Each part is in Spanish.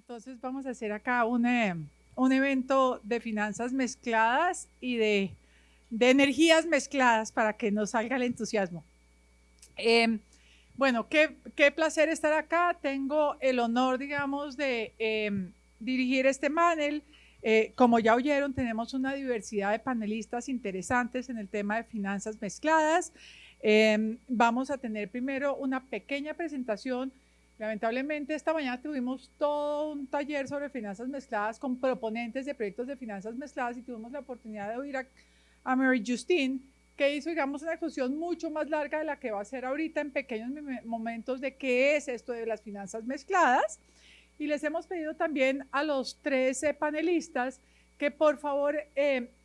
Entonces vamos a hacer acá un evento de finanzas mezcladas y de energías mezcladas para que nos salga el entusiasmo. Bueno, qué placer estar acá. Tengo el honor, digamos, de dirigir este panel. Como ya oyeron, tenemos una diversidad de panelistas interesantes en el tema de finanzas mezcladas. Vamos a tener primero una pequeña presentación. Lamentablemente esta mañana tuvimos todo un taller sobre finanzas mezcladas con proponentes de proyectos de finanzas mezcladas y tuvimos la oportunidad de oír a Mary Justine, que hizo, digamos, una exposición mucho más larga de la que va a hacer ahorita en pequeños momentos de qué es esto de las finanzas mezcladas. Y les hemos pedido también a los 13 panelistas que por favor,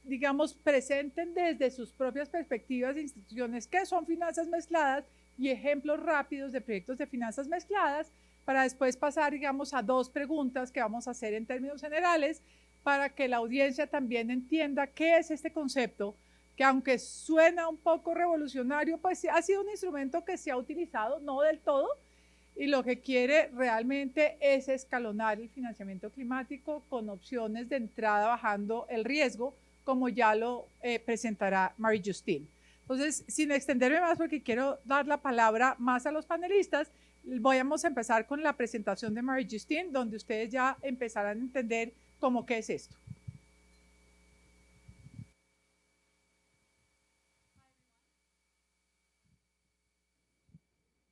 digamos, presenten desde sus propias perspectivas de instituciones qué son finanzas mezcladas y ejemplos rápidos de proyectos de finanzas mezcladas para después pasar, digamos, a 2 preguntas que vamos a hacer en términos generales para que la audiencia también entienda qué es este concepto, que aunque suena un poco revolucionario, pues ha sido un instrumento que se ha utilizado, no del todo, y lo que quiere realmente es escalonar el financiamiento climático con opciones de entrada bajando el riesgo, como ya lo presentará Mary Justine. Entonces, sin extenderme más, porque quiero dar la palabra más a los panelistas, vamos a empezar con la presentación de Mary Justine, donde ustedes ya empezarán a entender cómo qué es esto.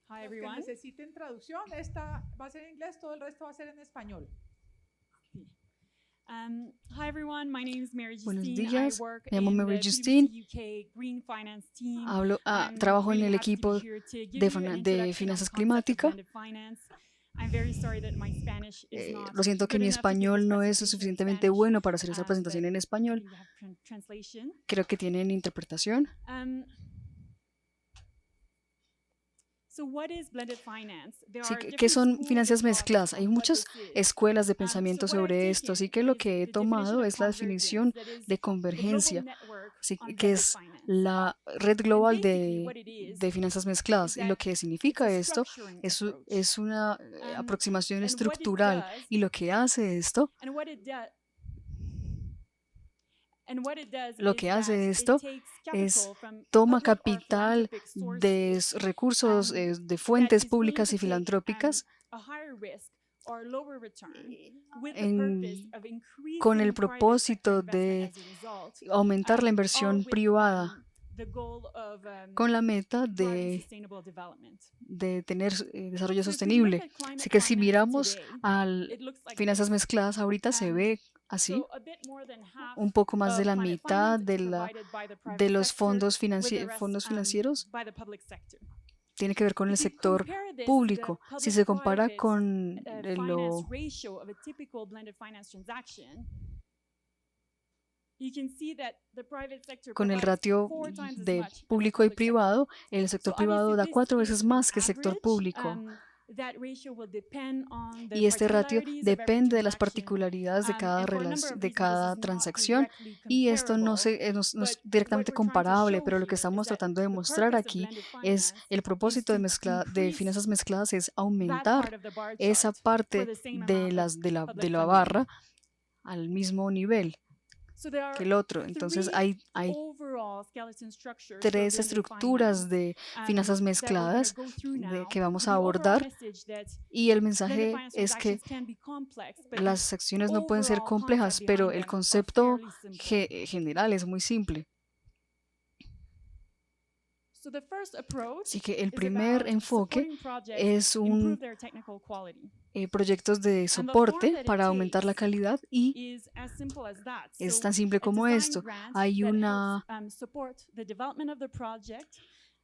Hi everyone. Los que necesiten traducción, esta va a ser en inglés, todo el resto va a ser en español. Hi everyone, my name is Mary Buenos Justine. días, I work me llamo in Mary the Justine. PwC UK Green Finance Team. Trabajo en really el happy to be equipo here to give de you an de introduction on finanzas the concept of climáticas. blended finance. I'm very sorry that my Spanish is not Lo siento que good mi enough to give español this no es presentation in suficientemente Spanish, bueno para hacer esa but presentación en I español. think we have translation. Creo que tienen interpretación. So what is blended finance? There Sí, are ¿qué different son schools finanzas of thought mezcladas? Hay on what muchas this is. escuelas de So pensamiento what I've sobre esto, así taken que lo is que he the definition tomado of es la convergence, definición that is de the global convergencia, network sí, on que blended es finance. la red And global basically what it de finanzas mezcladas. Y that lo que it's a significa esto structuring es, approach. es una aproximación And what it estructural. does, Y lo que hace esto, and what it does, and what it does lo is que that hace it esto takes es capital from toma public or capital philanthropic de sources recursos de that fuentes is willing públicas to y take filantrópicas a higher risk or lower return with the en- purpose of con el increasing private sector propósito investment de as a result, aumentar la all inversión with privada the goal of con la meta driving sustainable development. de tener desarrollo So if we look sostenible. at climate Así que si finance miramos today, al it looks like finanzas this. mezcladas, ahorita se ve así. So a bit more than half Un poco más de of la climate mitad finance is provided by the private de los sector, fondos, with the rest fondos financieros by the public sector. tiene que ver con el If you sector compare this, público. the Si se compara public-private con finance ratio of a typical blended finance transaction, you can see that the private sector con el provides ratio 4 times as de much as the público y public sector. privado, el sector So privado obviously da this 4 is veces an más que el sector average. público. That ratio will depend on the Y este ratio particularities of every depende de las transaction. particularidades de cada, And for a number of de reasons, this cada is not transacción. directly Y esto no, comparable, no but es what directamente we're trying to comparable, show pero lo que here is estamos that tratando de the mostrar purpose of aquí blended es finance el propósito is to de finanzas mezcladas es that aumentar part of the bar esa chart for parte the same de, amount of de public la funding. barra al mismo nivel So there que are el otro. Entonces hay overall skeleton structures for 3 blended estructuras finance, de finanzas that we're mezcladas gonna go through now. que vamos The a overall abordar. message that Y el blended mensaje finance es que transactions can be complex, but las the acciones no pueden ser overall complejas, concept pero behind el them are concepto fairly simple. general es muy simple. So the first approach Así que el is primer about enfoque supporting projects es improve their technical quality. Proyectos de And the form soporte that it para aumentar la takes calidad y is as simple as that. es So tan simple a como design esto. grant Hay that una, helps support the development of the project,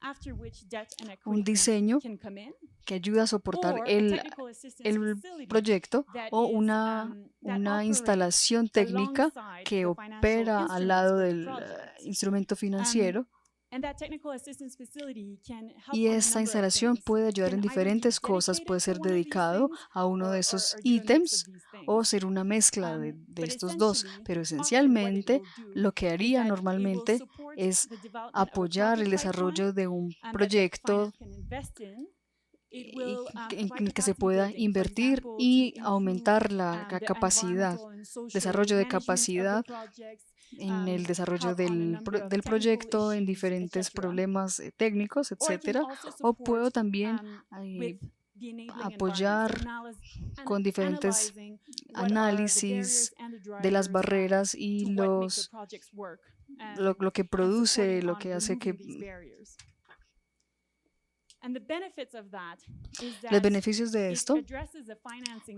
after which debt and un equity diseño can come in, que ayuda a soportar or a technical assistance el facility proyecto that o is, una that instalación operates técnica alongside que the financial opera al instruments lado for the del project. instrumento financiero. And that technical assistance facility can help Y on a esta number of instalación things. puede ayudar Can en either be diferentes cosas, dedicated puede to ser one of these dedicado things, a uno de or esos do a mix of ítems these o things. ser una mezcla de But estos dos, essentially, pero often what it esencialmente will do lo que is haría that it will normalmente support es the development of a apoyar el project pipeline desarrollo de un that the proyecto finance can invest in en el que se pueda invertir y aumentar la capacidad, desarrollo de capacidad en el desarrollo del proyecto, en diferentes problemas técnicos, etcétera. O puedo también apoyar con diferentes análisis de las barreras y lo que produce, lo que hace que los beneficios de esto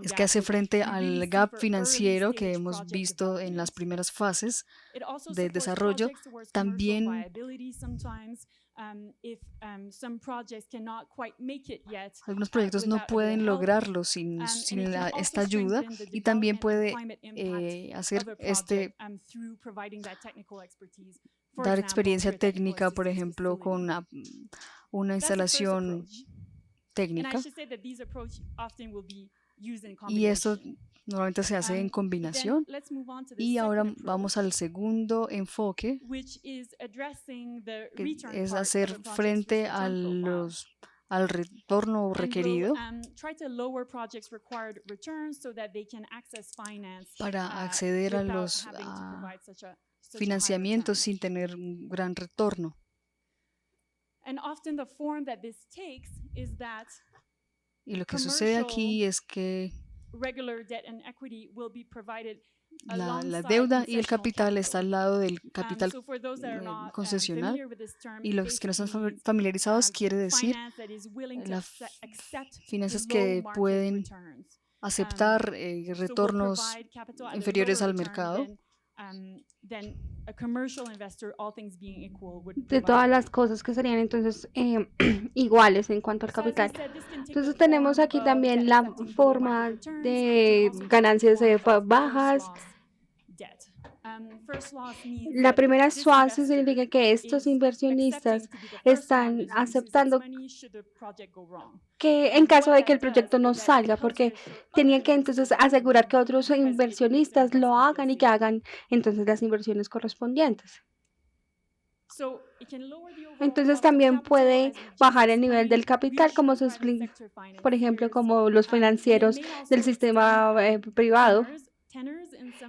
es que hace frente al gap financiero que hemos visto en las primeras fases de desarrollo. También algunos proyectos no pueden lograrlo sin esta ayuda, y también puede hacer dar experiencia técnica, por ejemplo, con una instalación técnica. Y esto normalmente se hace en combinación. Y ahora vamos al segundo enfoque, que es hacer frente al retorno requerido para acceder a los financiamientos sin tener un gran retorno. Y lo que sucede aquí es que la deuda y el capital está al lado del capital concesional. Y los que no están familiarizados, quiere decir las finanzas que pueden aceptar retornos inferiores al mercado. De todas las cosas que serían entonces iguales en cuanto al capital. Entonces tenemos aquí también la forma de ganancias bajas. La primera SWAS significa que estos inversionistas están aceptando que en caso de que el proyecto no salga, porque tenían que entonces asegurar que otros inversionistas lo hagan y que hagan entonces las inversiones correspondientes. Entonces también puede bajar el nivel del capital, como por ejemplo, como los financieros del sistema privado,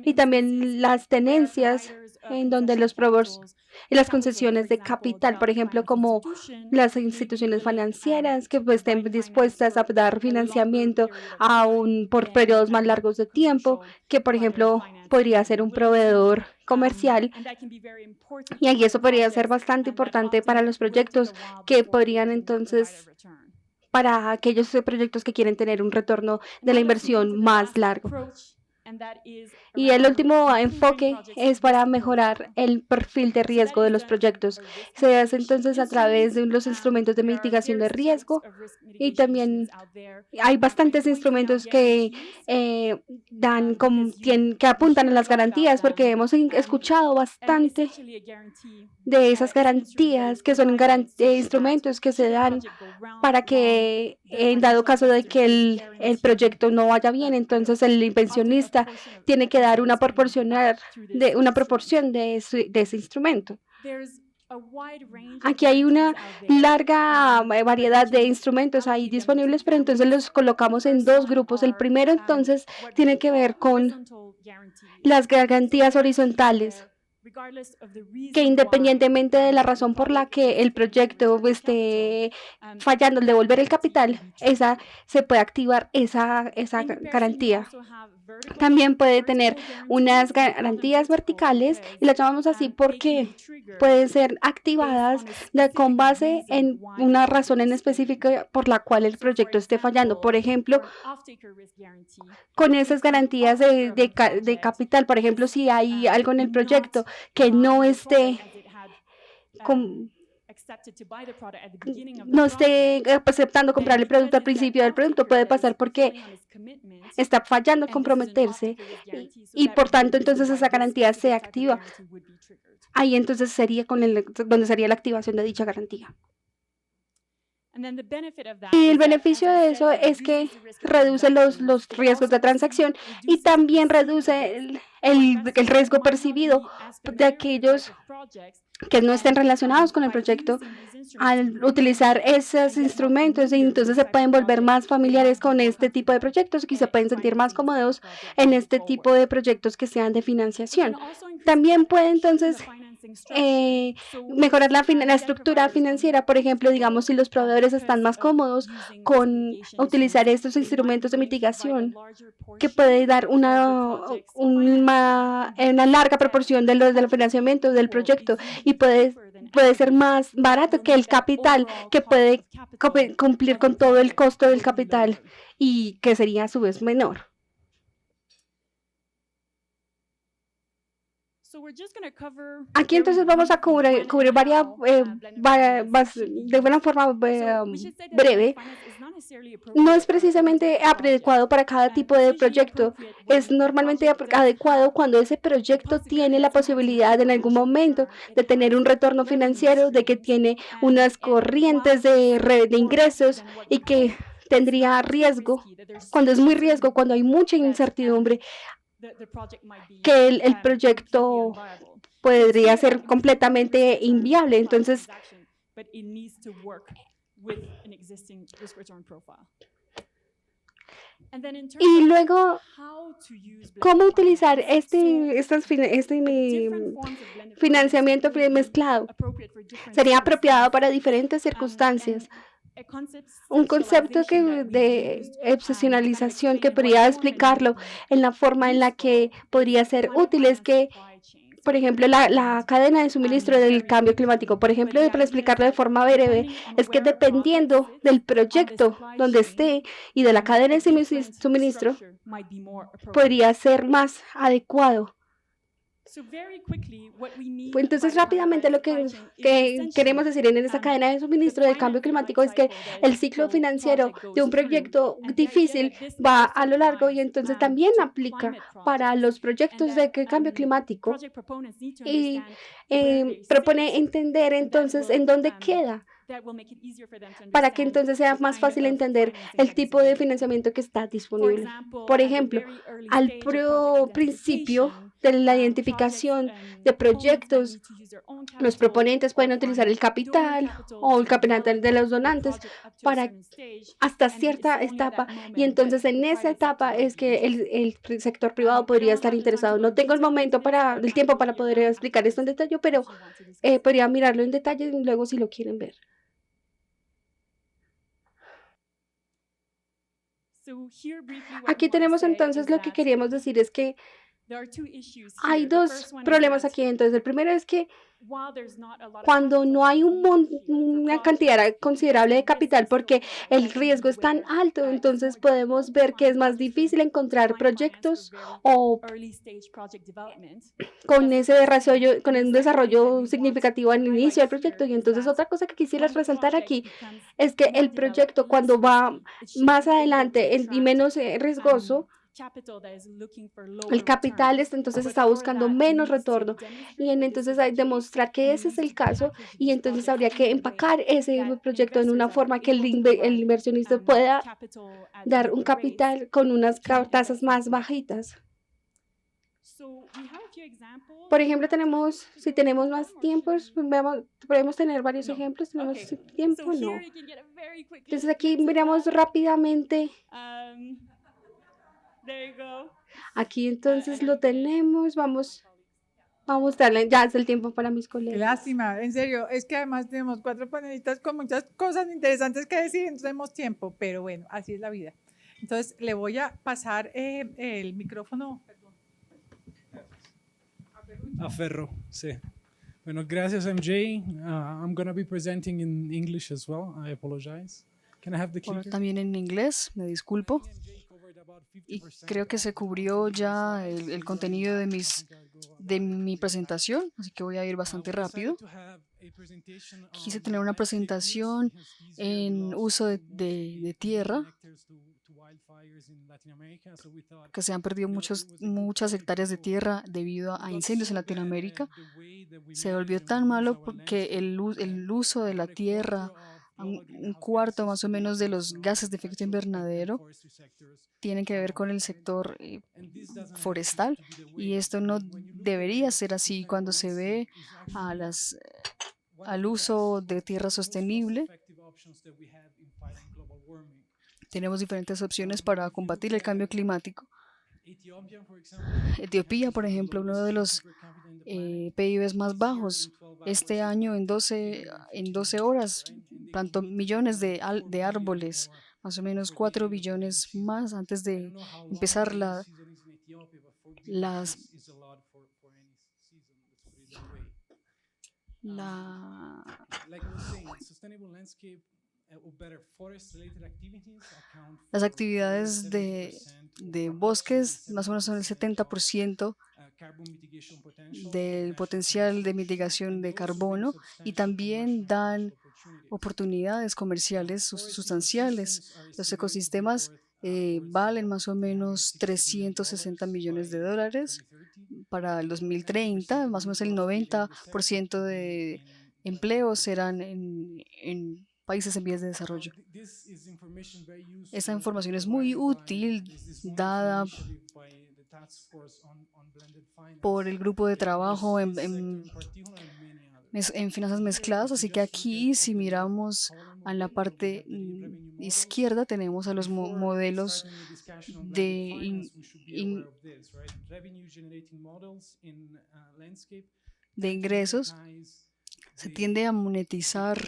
y también las tenencias en donde los proveedores y las concesiones de capital, por ejemplo, como las instituciones financieras que pues, estén dispuestas a dar financiamiento por periodos más largos de tiempo, que por ejemplo podría ser un proveedor comercial, y ahí eso podría ser bastante importante para los proyectos que podrían entonces, para aquellos proyectos que quieren tener un retorno de la inversión más largo. Y el último enfoque es para mejorar el perfil de riesgo de los proyectos. Se hace entonces a través de los instrumentos de mitigación de riesgo, y también hay bastantes instrumentos que que apuntan a las garantías, porque hemos escuchado bastante de esas garantías, que son instrumentos que se dan para que en dado caso de que el proyecto no vaya bien, entonces el inversionista tiene que dar una proporción de ese instrumento. Aquí hay una larga variedad de instrumentos ahí disponibles, pero entonces los colocamos en dos grupos. El primero entonces tiene que ver con las garantías horizontales, que independientemente de la razón por la que el proyecto esté fallando al devolver el capital, se puede activar esa garantía. También puede tener unas garantías verticales, y las llamamos así porque pueden ser activadas con base en una razón en específico por la cual el proyecto esté fallando. Por ejemplo, con esas garantías de capital, por ejemplo, si hay algo en el proyecto que no esté aceptando comprar el producto al principio del producto, puede pasar porque está fallando al comprometerse, y por tanto entonces esa garantía se activa. Ahí entonces sería donde sería la activación de dicha garantía. Y el beneficio de eso es que reduce los riesgos de transacción y también reduce el riesgo percibido de aquellos que no estén relacionados con el proyecto al utilizar esos instrumentos, y entonces se pueden volver más familiares con este tipo de proyectos y se pueden sentir más cómodos en este tipo de proyectos que sean de financiación. También puede entonces mejorar la estructura financiera. Por ejemplo, digamos, si los proveedores están más cómodos con utilizar estos instrumentos de mitigación, que puede dar una larga proporción del financiamiento del proyecto y puede ser más barato que el capital, que puede cumplir con todo el costo del capital y que sería a su vez menor. Aquí entonces vamos a cubrir varias, de una forma breve. No es precisamente adecuado para cada tipo de proyecto. Es normalmente adecuado cuando ese proyecto tiene la posibilidad en algún momento de tener un retorno financiero, de que tiene unas corrientes de ingresos y que tendría riesgo. Cuando es muy riesgo, cuando hay mucha incertidumbre, que el proyecto podría ser completamente inviable. Entonces, y luego, ¿cómo utilizar este financiamiento mezclado? Sería apropiado para diferentes circunstancias. Un concepto de excepcionalización que podría explicarlo en la forma en la que podría ser útil es que, por ejemplo, la cadena de suministro del cambio climático, por ejemplo, para explicarlo de forma breve, es que dependiendo del proyecto donde esté y de la cadena de suministro, podría ser más adecuado. Entonces, rápidamente lo que queremos decir en esta cadena de suministro del cambio climático es que el ciclo financiero de un proyecto difícil va a lo largo y entonces también aplica para los proyectos de cambio climático y propone entender entonces en dónde queda, para que entonces sea más fácil entender el tipo de financiamiento que está disponible. Por ejemplo, al principio de la identificación de proyectos, los proponentes pueden utilizar el capital o el capital de los donantes para hasta cierta etapa, y entonces en esa etapa es que el sector privado podría estar interesado. No tengo el tiempo para poder explicar esto en detalle, pero podría mirarlo en detalle luego si lo quieren ver. Aquí tenemos entonces lo que queríamos decir es que hay dos problemas aquí. Entonces, el primero es que cuando no hay una cantidad considerable de capital porque el riesgo es tan alto, entonces podemos ver que es más difícil encontrar proyectos o con un desarrollo significativo al inicio del proyecto. Y entonces otra cosa que quisiera resaltar aquí es que el proyecto, cuando va más adelante y menos riesgoso, el capital entonces está buscando menos retorno, y entonces hay que demostrar que ese es el caso, y entonces habría que empacar ese proyecto en una forma que el inversionista pueda dar un capital con unas tasas más bajitas. Por ejemplo, si tenemos más tiempo, podemos tener varios ejemplos. ¿Tenemos tiempo? No. Entonces aquí miramos rápidamente. Aquí entonces lo tenemos. Vamos a darle, ya es el tiempo para mis colegas. Qué lástima, en serio, es que además tenemos 4 panelistas con muchas cosas interesantes que decir, entonces tenemos tiempo, pero bueno, así es la vida. Entonces le voy a pasar el micrófono. A Ferro, sí. Bueno, gracias MJ. I'm going to be presenting in English as well. I apologize. Can I have the clicker? También en inglés, me disculpo. Y creo que se cubrió ya el contenido de mi presentación, así que voy a ir bastante rápido. Quise tener una presentación en uso de tierra, que se han perdido muchas hectáreas de tierra debido a incendios en Latinoamérica. Se volvió tan malo porque el uso de la tierra un cuarto más o menos de los gases de efecto invernadero tienen que ver con el sector forestal, y esto no debería ser así cuando se ve al uso de tierra sostenible. Tenemos diferentes opciones para combatir el cambio climático. Etiopía, por ejemplo, uno de los PIBs más bajos. Este año en 12 horas plantó millones de árboles, más o menos 4 billones más antes de empezar la Las actividades de bosques más o menos son el 70% del potencial de mitigación de carbono, y también dan oportunidades comerciales sustanciales. Los ecosistemas valen más o menos 360 millones de dólares para el 2030, más o menos el 90% de empleos serán en países en vías de desarrollo. Esta información es muy útil, dada por el grupo de trabajo en finanzas mezcladas, así que aquí, si miramos a la parte izquierda, tenemos a los modelos de ingresos. Se tiende a monetizar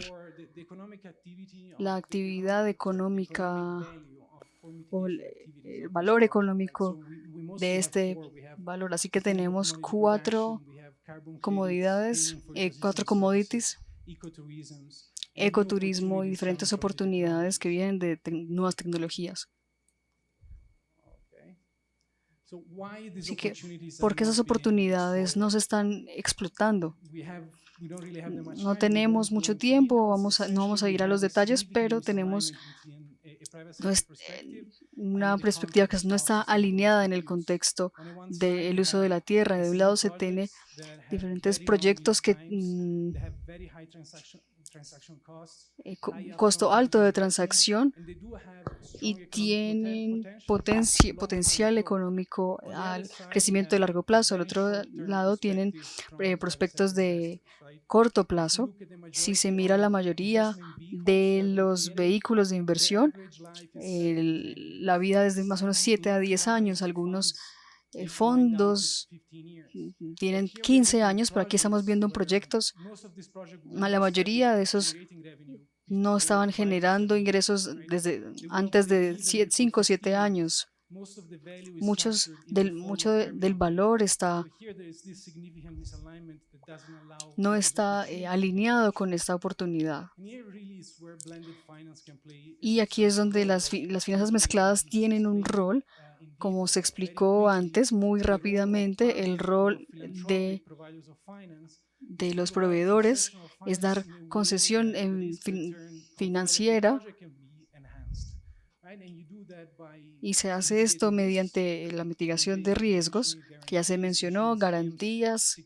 la actividad económica o el valor económico de este valor. Así que tenemos 4 commodities, ecoturismo y diferentes oportunidades que vienen de nuevas tecnologías. Así que, ¿por qué esas oportunidades no se están explotando? No tenemos mucho tiempo, no vamos a ir a los detalles, pero tenemos una perspectiva que no está alineada en el contexto del uso de la tierra. De un lado se tiene diferentes proyectos que costo alto de transacción y tienen potencial económico al crecimiento de largo plazo. Al otro lado tienen prospectos de corto plazo. Si se mira la mayoría de los vehículos de inversión, la vida es de más o menos 7 a 10 años. Algunos fondos tienen 15 años, pero aquí estamos viendo proyectos. La mayoría de esos no estaban generando ingresos desde antes de 5 o 7 años. Mucho del valor no está alineado con esta oportunidad. Y aquí es donde las finanzas mezcladas tienen un rol. Como se explicó antes, muy rápidamente, el rol de los proveedores es dar concesión financiera, y se hace esto mediante la mitigación de riesgos, que ya se mencionó, garantías,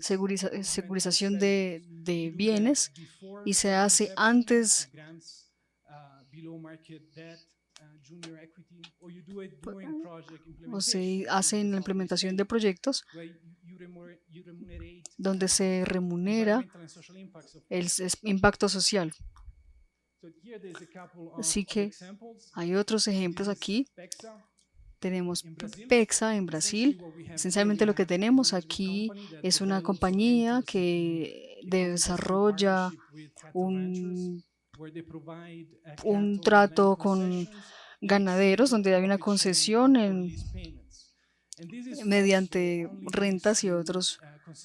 segurización de bienes, y se hace antes o se hace en la implementación de proyectos donde se remunera el impacto social. Así que hay otros ejemplos aquí. Tenemos PEXA en Brasil. Esencialmente lo que tenemos aquí es una compañía que desarrolla un trato con ganaderos donde hay una concesión mediante rentas y otros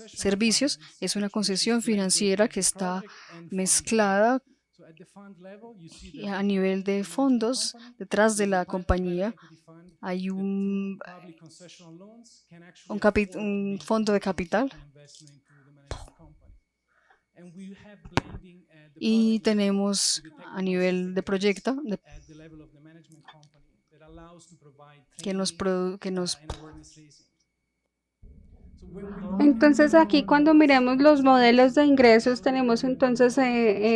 servicios. Es una concesión financiera que está mezclada a nivel de fondos. Detrás de la compañía hay un fondo de capital, y tenemos a nivel de proyecto que nos Entonces aquí cuando miremos los modelos de ingresos tenemos entonces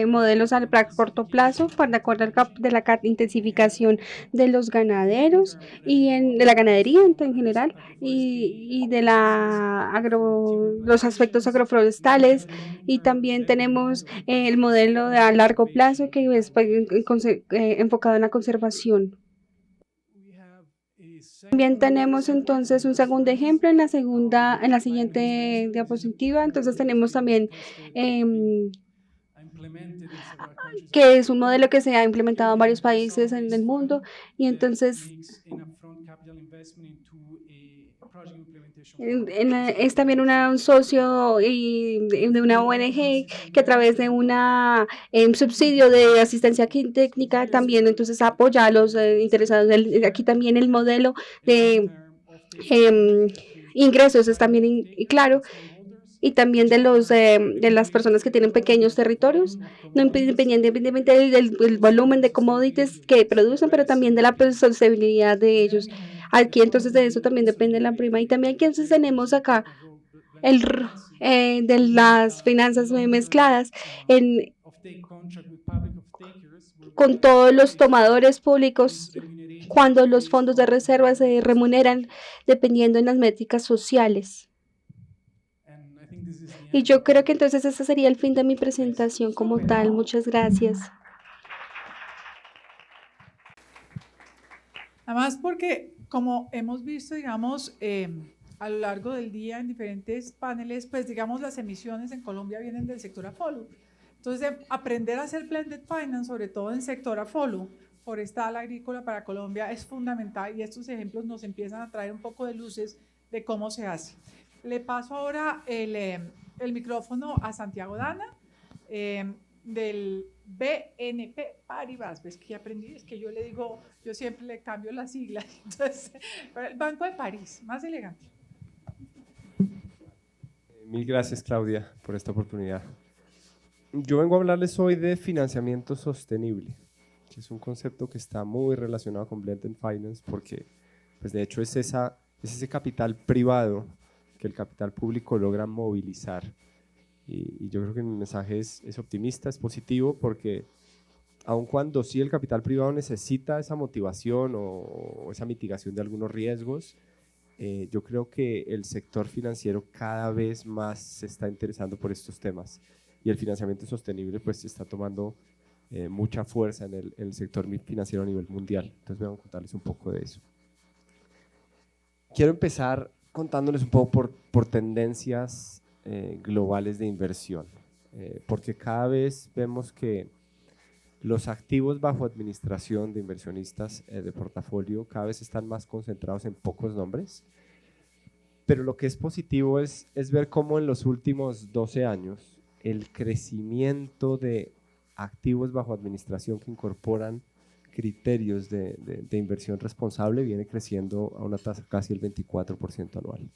modelos a corto plazo de acuerdo de la intensificación de los ganaderos de la ganadería en general y de los aspectos agroforestales, y también tenemos el modelo a largo plazo que es enfocado en la conservación. También tenemos entonces un segundo ejemplo en la siguiente diapositiva. Entonces tenemos también que es un modelo que se ha implementado en varios países en el mundo, y entonces es también un socio de una ONG que a través de un subsidio de asistencia técnica también entonces apoya a los interesados. Aquí también el modelo de em, ingresos es también claro, y también de las personas que tienen pequeños territorios, no independientemente del volumen de commodities que producen, pero también de la sostenibilidad de ellos. Aquí entonces de eso también depende la prima. Y también aquí entonces tenemos acá el de las finanzas mezcladas con todos los tomadores públicos cuando los fondos de reserva se remuneran dependiendo en las métricas sociales. Y yo creo que entonces ese sería el fin de mi presentación como tal. Muchas gracias. Además porque, como hemos visto, digamos, a lo largo del día en diferentes paneles, pues digamos las emisiones en Colombia vienen del sector AFOLU. Entonces, aprender a hacer blended finance, sobre todo en sector AFOLU, forestal, agrícola para Colombia, es fundamental, y estos ejemplos nos empiezan a traer un poco de luces de cómo se hace. Le paso ahora el micrófono a Santiago Dana, del BNP Paribas. ¿Ves que ya aprendí? Es que yo le digo, yo siempre le cambio las siglas. Entonces, el Banco de París, más elegante. Mil gracias, Claudia, por esta oportunidad. Yo vengo a hablarles hoy de financiamiento sostenible, que es un concepto que está muy relacionado con Blended Finance, porque pues de hecho es ese capital privado que el capital público logra movilizar. Y yo creo que mi mensaje es optimista, es positivo, porque aun cuando sí el capital privado necesita esa motivación o esa mitigación de algunos riesgos, yo creo que el sector financiero cada vez más se está interesando por estos temas, y el financiamiento sostenible pues está tomando mucha fuerza en el sector financiero a nivel mundial. Entonces voy a contarles un poco de eso. Quiero empezar contándoles un poco por tendencias globales de inversión, porque cada vez vemos que los activos bajo administración de inversionistas de portafolio cada vez están más concentrados en pocos nombres, pero lo que es positivo es ver cómo en los últimos 12 años el crecimiento de activos bajo administración que incorporan criterios de inversión responsable viene creciendo a una tasa casi el 24% anual.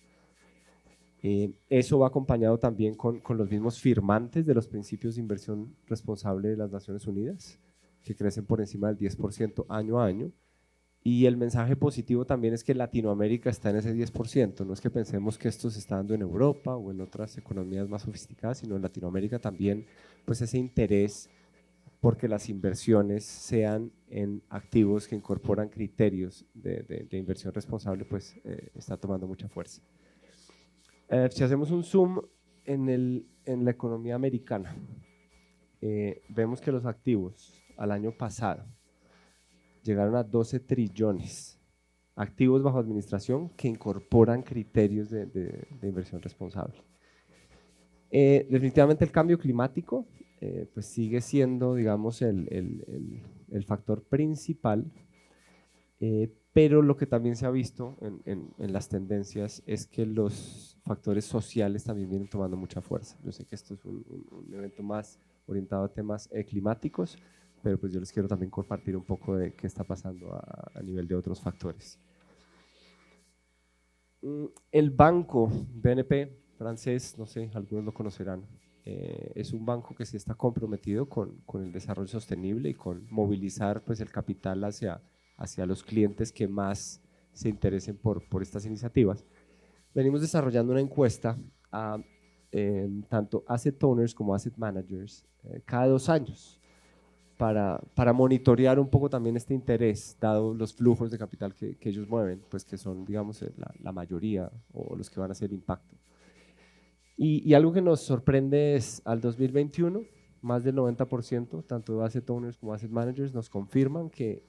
Eso va acompañado también con los mismos firmantes de los principios de inversión responsable de las Naciones Unidas, que crecen por encima del 10% año a año. Y el mensaje positivo también es que Latinoamérica está en ese 10%, no es que pensemos que esto se está dando en Europa o en otras economías más sofisticadas, sino en Latinoamérica también, pues ese interés porque las inversiones sean en activos que incorporan criterios de inversión responsable, pues está tomando mucha fuerza. Si hacemos un zoom en la economía americana, vemos que los activos al año pasado llegaron a 12 trillones, activos bajo administración que incorporan criterios de inversión responsable. Definitivamente el cambio climático pues sigue siendo, digamos, el factor principal, pero lo que también se ha visto en las tendencias es que los factores sociales también vienen tomando mucha fuerza. Yo sé que esto es un evento más orientado a temas climáticos, pero pues yo les quiero también compartir un poco de qué está pasando a nivel de otros factores. El banco BNP francés, no sé, algunos lo conocerán, es un banco que sí está comprometido con el desarrollo sostenible y con movilizar pues el capital hacia los clientes que más se interesen por estas iniciativas. venimos desarrollando una encuesta a tanto asset owners como asset managers cada 2 años para monitorear un poco también este interés, dado los flujos de capital que ellos mueven, pues que son, digamos, la mayoría o los que van a hacer impacto. Y algo que nos sorprende es, al 2021, más del 90%, tanto de asset owners como asset managers, nos confirman que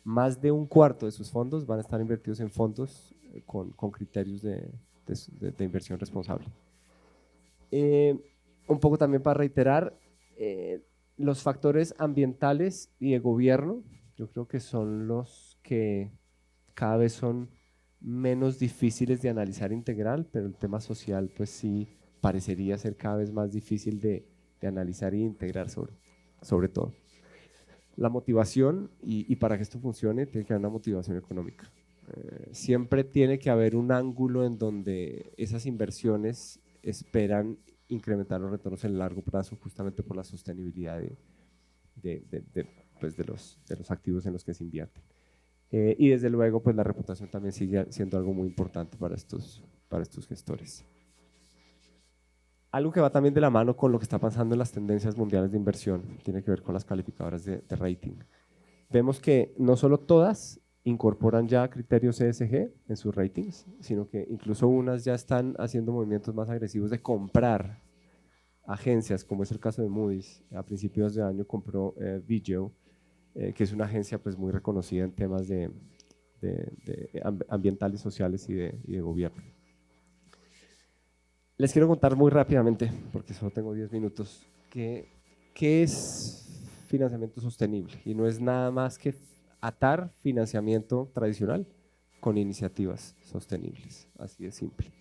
más de 1/4 de sus fondos van a estar invertidos en fondos con criterios de inversión responsable. Un poco también para reiterar, los factores ambientales y de gobierno, yo creo que son los que cada vez son menos difíciles de analizar integral, pero el tema social pues sí parecería ser cada vez más difícil de analizar e integrar sobre todo. La motivación, y para que esto funcione, tiene que haber una motivación económica. Siempre tiene que haber un ángulo en donde esas inversiones esperan incrementar los retornos en el largo plazo, justamente por la sostenibilidad pues de los activos en los que se invierten. Y desde luego, pues la reputación también sigue siendo algo muy importante para estos gestores. Algo que va también de la mano con lo que está pasando en las tendencias mundiales de inversión, tiene que ver con las calificadoras de rating. Vemos que no solo todas incorporan ya criterios ESG en sus ratings, sino que incluso unas ya están haciendo movimientos más agresivos de comprar agencias, como es el caso de Moody's. A principios de año compró Vigeo, que es una agencia pues muy reconocida en temas de ambientales, sociales y de gobierno. Les quiero contar muy rápidamente, porque solo tengo 10 minutos, qué es financiamiento sostenible, y no es nada más que atar financiamiento tradicional con iniciativas sostenibles, así de simple.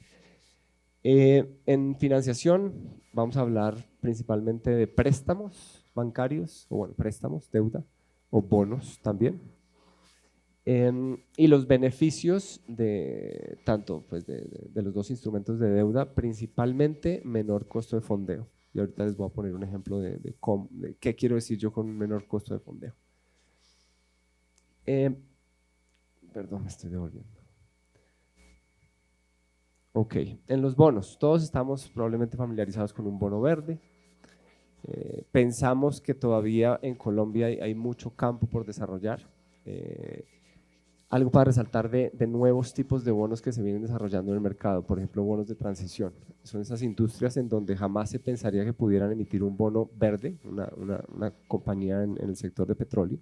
En financiación vamos a hablar principalmente de préstamos bancarios, o bueno, préstamos, deuda, o bonos también. Y los beneficios de tanto pues de los dos instrumentos de deuda, principalmente menor costo de fondeo. Y ahorita les voy a poner un ejemplo de qué quiero decir yo con menor costo de fondeo. Perdón, me estoy devolviendo. Ok, en los bonos, todos estamos probablemente familiarizados con un bono verde. Pensamos que todavía en Colombia hay mucho campo por desarrollar. Algo para resaltar de nuevos tipos de bonos que se vienen desarrollando en el mercado, por ejemplo, bonos de transición. Son esas industrias en donde jamás se pensaría que pudieran emitir un bono verde, una compañía en el sector de petróleo,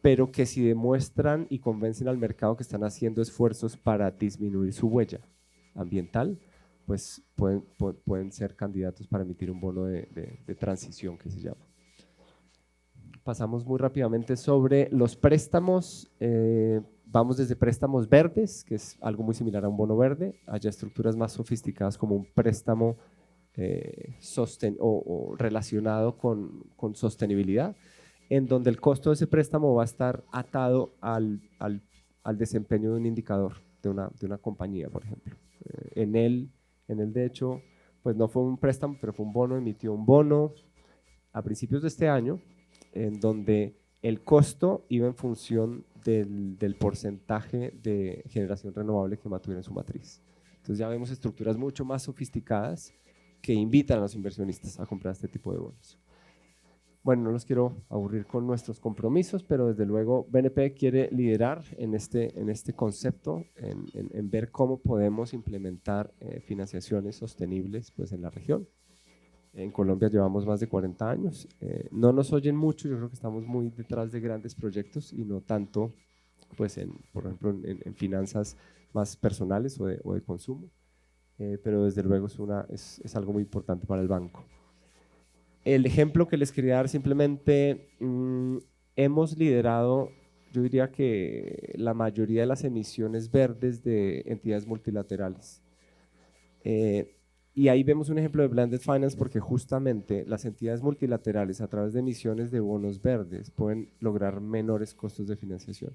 pero que si demuestran y convencen al mercado que están haciendo esfuerzos para disminuir su huella ambiental, pues pueden ser candidatos para emitir un bono de transición, que se llama. Pasamos muy rápidamente sobre los préstamos. Vamos desde préstamos verdes, que es algo muy similar a un bono verde, allá estructuras más sofisticadas como un préstamo relacionado con sostenibilidad, en donde el costo de ese préstamo va a estar atado al desempeño de un indicador de una compañía, por ejemplo. En él, de hecho, pues no fue un préstamo, pero fue un bono, emitió un bono a principios de este año, en donde el costo iba en función del porcentaje de generación renovable que mantuviera en su matriz. Entonces ya vemos estructuras mucho más sofisticadas que invitan a los inversionistas a comprar este tipo de bonos. Bueno, no los quiero aburrir con nuestros compromisos, pero desde luego BNP quiere liderar en este concepto, en ver cómo podemos implementar financiaciones sostenibles pues, en la región. En Colombia llevamos más de 40 años, no nos oyen mucho, yo creo que estamos muy detrás de grandes proyectos y no tanto, pues por ejemplo, en finanzas más personales o de consumo, pero desde luego es algo muy importante para el banco. El ejemplo que les quería dar simplemente, hemos liderado, yo diría que la mayoría de las emisiones verdes de entidades multilaterales. Y ahí vemos un ejemplo de Blended Finance porque justamente las entidades multilaterales a través de emisiones de bonos verdes pueden lograr menores costos de financiación.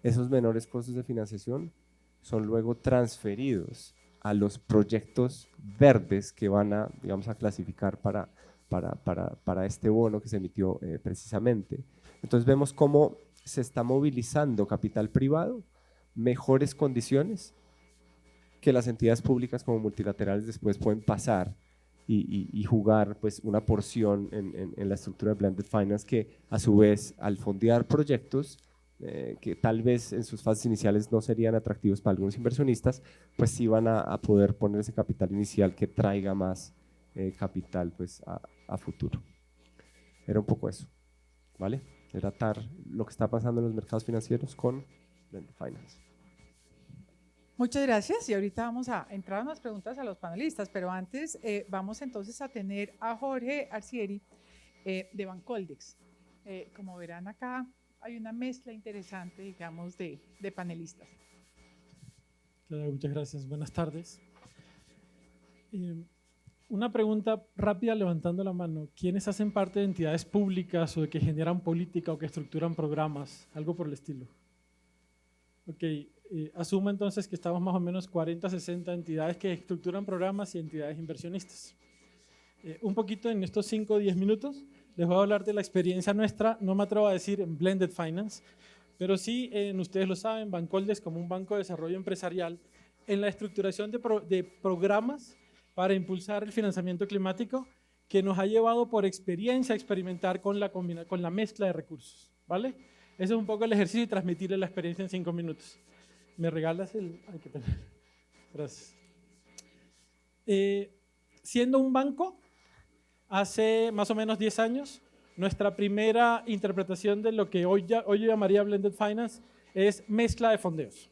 Esos menores costos de financiación son luego transferidos a los proyectos verdes que van a, digamos, a clasificar para este bono que se emitió precisamente. Entonces vemos cómo se está movilizando capital privado, mejores condiciones que las entidades públicas como multilaterales después pueden pasar y jugar pues una porción en la estructura de Blended Finance, que a su vez al fondear proyectos que tal vez en sus fases iniciales no serían atractivos para algunos inversionistas, pues sí van a poder poner ese capital inicial que traiga más capital pues a futuro. Era un poco eso, ¿vale? Era atar lo que está pasando en los mercados financieros con Blended Finance. Muchas gracias, y ahorita vamos a entrar a unas preguntas a los panelistas, pero antes vamos entonces a tener a Jorge Arcieri de Bancoldex. Como verán acá hay una mezcla interesante, digamos, de panelistas. Claro, muchas gracias. Buenas tardes. Una pregunta rápida levantando la mano. ¿Quiénes hacen parte de entidades públicas o de que generan política o que estructuran programas? Algo por el estilo. Ok, asumo entonces que estamos más o menos 40, 60 entidades que estructuran programas y entidades inversionistas. Un poquito en estos 5 o 10 minutos les voy a hablar de la experiencia nuestra, no me atrevo a decir en Blended Finance, pero sí, ustedes lo saben, Bancoldex como un banco de desarrollo empresarial, en la estructuración de programas para impulsar el financiamiento climático, que nos ha llevado por experiencia a experimentar con la mezcla de recursos, ¿vale? Ese es un poco el ejercicio y transmitirle la experiencia en 5 minutos. ¿Me regalas el...? Ay, qué pena. Gracias. Siendo un banco, hace más o menos 10 años, nuestra primera interpretación de lo que hoy yo llamaría Blended Finance es mezcla de fondeos.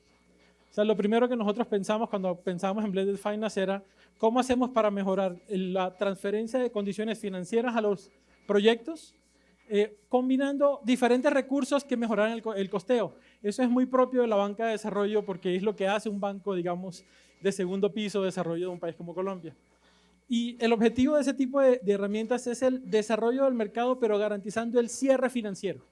O sea, lo primero que nosotros pensamos cuando pensamos en Blended Finance era cómo hacemos para mejorar la transferencia de condiciones financieras a los proyectos, combinando diferentes recursos que mejoraran el costeo. Eso es muy propio de la banca de desarrollo porque es lo que hace un banco, digamos, de segundo piso de desarrollo de un país como Colombia. Y el objetivo de ese tipo de herramientas es el desarrollo del mercado, pero garantizando el cierre financiero.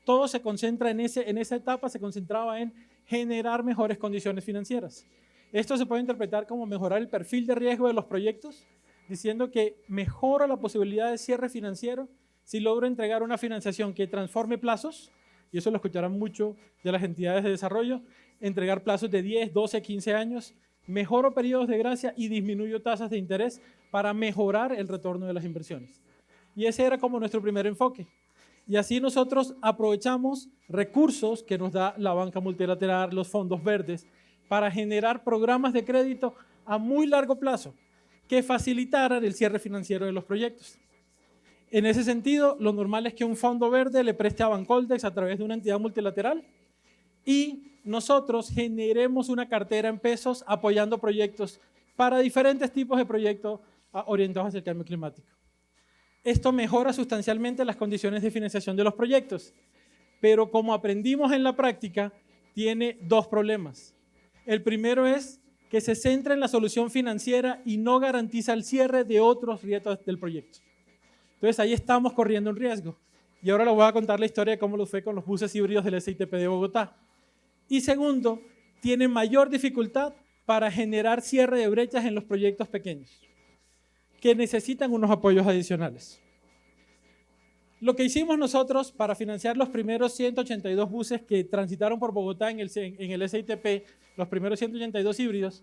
Todo se concentra en esa etapa, se concentraba en generar mejores condiciones financieras. Esto se puede interpretar como mejorar el perfil de riesgo de los proyectos, diciendo que mejora la posibilidad de cierre financiero si logro entregar una financiación que transforme plazos, y eso lo escucharán mucho de las entidades de desarrollo, entregar plazos de 10, 12, 15 años, mejoro periodos de gracia y disminuyo tasas de interés para mejorar el retorno de las inversiones. Y ese era como nuestro primer enfoque. Y así nosotros aprovechamos recursos que nos da la banca multilateral, los fondos verdes, para generar programas de crédito a muy largo plazo que facilitaran el cierre financiero de los proyectos. En ese sentido, lo normal es que un fondo verde le preste a Bancoldex a través de una entidad multilateral y nosotros generemos una cartera en pesos apoyando proyectos para diferentes tipos de proyectos orientados hacia el cambio climático. Esto mejora sustancialmente las condiciones de financiación de los proyectos, pero como aprendimos en la práctica, tiene 2 problemas. El primero es que se centra en la solución financiera y no garantiza el cierre de otros retos del proyecto. Entonces ahí estamos corriendo un riesgo. Y ahora les voy a contar la historia de cómo lo fue con los buses híbridos del SITP de Bogotá. Y segundo, tiene mayor dificultad para generar cierre de brechas en los proyectos pequeños, que necesitan unos apoyos adicionales. Lo que hicimos nosotros para financiar los primeros 182 buses que transitaron por Bogotá en el SITP, los primeros 182 híbridos,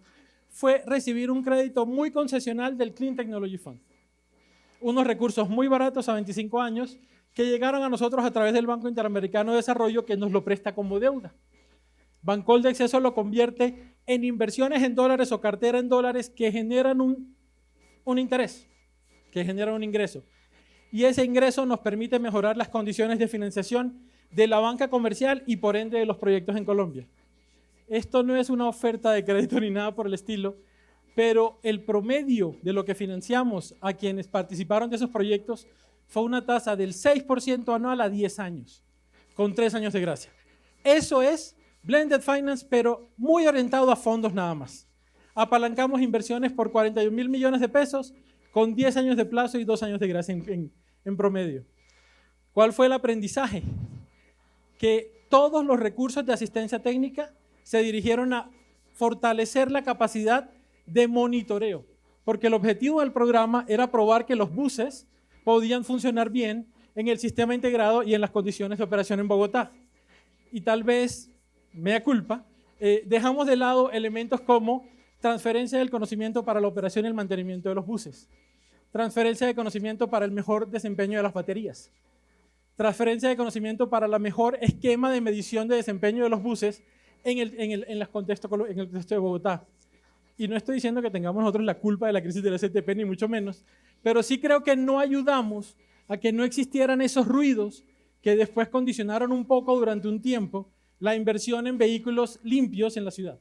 fue recibir un crédito muy concesional del Clean Technology Fund. Unos recursos muy baratos a 25 años que llegaron a nosotros a través del Banco Interamericano de Desarrollo, que nos lo presta como deuda. Bancoldex eso lo convierte en inversiones en dólares o cartera en dólares que generan un interés, que generan un ingreso. Y ese ingreso nos permite mejorar las condiciones de financiación de la banca comercial y por ende de los proyectos en Colombia. Esto no es una oferta de crédito ni nada por el estilo, pero el promedio de lo que financiamos a quienes participaron de esos proyectos fue una tasa del 6% anual a 10 años, con 3 años de gracia. Eso es Blended Finance, pero muy orientado a fondos nada más. Apalancamos inversiones por 41.000 millones de pesos con 10 años de plazo y 2 años de gracia en promedio. ¿Cuál fue el aprendizaje? Que todos los recursos de asistencia técnica se dirigieron a fortalecer la capacidad de monitoreo, porque el objetivo del programa era probar que los buses podían funcionar bien en el sistema integrado y en las condiciones de operación en Bogotá. Y tal vez, mea culpa, dejamos de lado elementos como transferencia del conocimiento para la operación y el mantenimiento de los buses, transferencia de conocimiento para el mejor desempeño de las baterías, transferencia de conocimiento para la mejor esquema de medición de desempeño de los buses en el contexto de Bogotá. Y no estoy diciendo que tengamos nosotros la culpa de la crisis del STP, ni mucho menos, pero sí creo que no ayudamos a que no existieran esos ruidos que después condicionaron un poco durante un tiempo la inversión en vehículos limpios en la ciudad.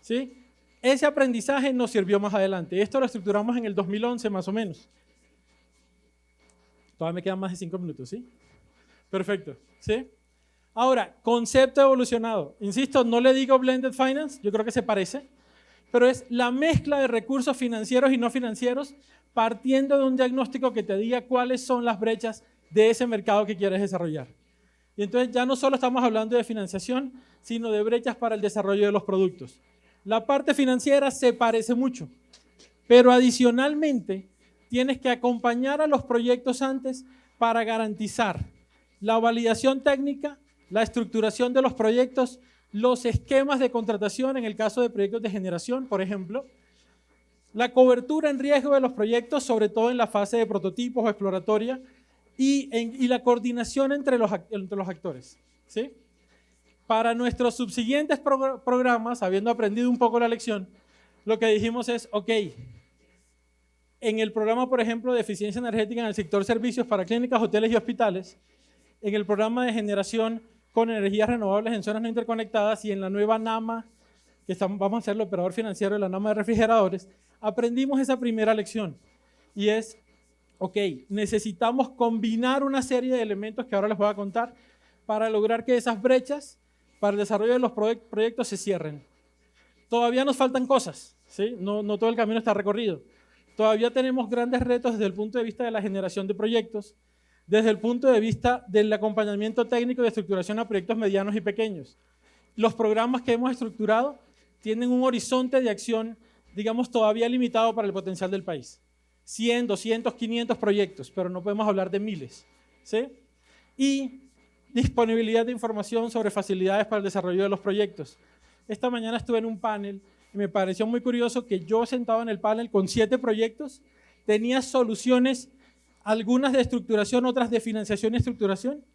¿Sí? Ese aprendizaje nos sirvió más adelante. Esto lo estructuramos en el 2011 más o menos. Todavía me quedan más de 5 minutos, ¿sí? Perfecto, ¿sí? Ahora, concepto evolucionado. Insisto, no le digo blended finance, yo creo que se parece, pero es la mezcla de recursos financieros y no financieros partiendo de un diagnóstico que te diga cuáles son las brechas de ese mercado que quieres desarrollar. Y entonces ya no solo estamos hablando de financiación, sino de brechas para el desarrollo de los productos. La parte financiera se parece mucho, pero adicionalmente tienes que acompañar a los proyectos antes para garantizar la validación técnica, la estructuración de los proyectos, los esquemas de contratación en el caso de proyectos de generación, por ejemplo, la cobertura en riesgo de los proyectos, sobre todo en la fase de prototipos o exploratoria, y la coordinación entre los actores, ¿sí? Para nuestros subsiguientes programas, habiendo aprendido un poco la lección, lo que dijimos es, ok, en el programa, por ejemplo, de eficiencia energética en el sector servicios para clínicas, hoteles y hospitales, en el programa de generación con energías renovables en zonas no interconectadas y en la nueva NAMA, que vamos a ser el operador financiero de la NAMA de refrigeradores, aprendimos esa primera lección y es, ok, necesitamos combinar una serie de elementos que ahora les voy a contar para lograr que esas brechas para el desarrollo de los proyectos se cierren. Todavía nos faltan cosas, ¿sí? No todo el camino está recorrido. Todavía tenemos grandes retos desde el punto de vista de la generación de proyectos, desde el punto de vista del acompañamiento técnico y de estructuración a proyectos medianos y pequeños. Los programas que hemos estructurado tienen un horizonte de acción, digamos, todavía limitado para el potencial del país. 100, 200, 500 proyectos, pero no podemos hablar de miles, ¿sí? Y disponibilidad de información sobre facilidades para el desarrollo de los proyectos. Esta mañana estuve en un panel y me pareció muy curioso que yo sentado en el panel con 7 proyectos tenía soluciones, algunas de estructuración, otras de financiación y estructuración,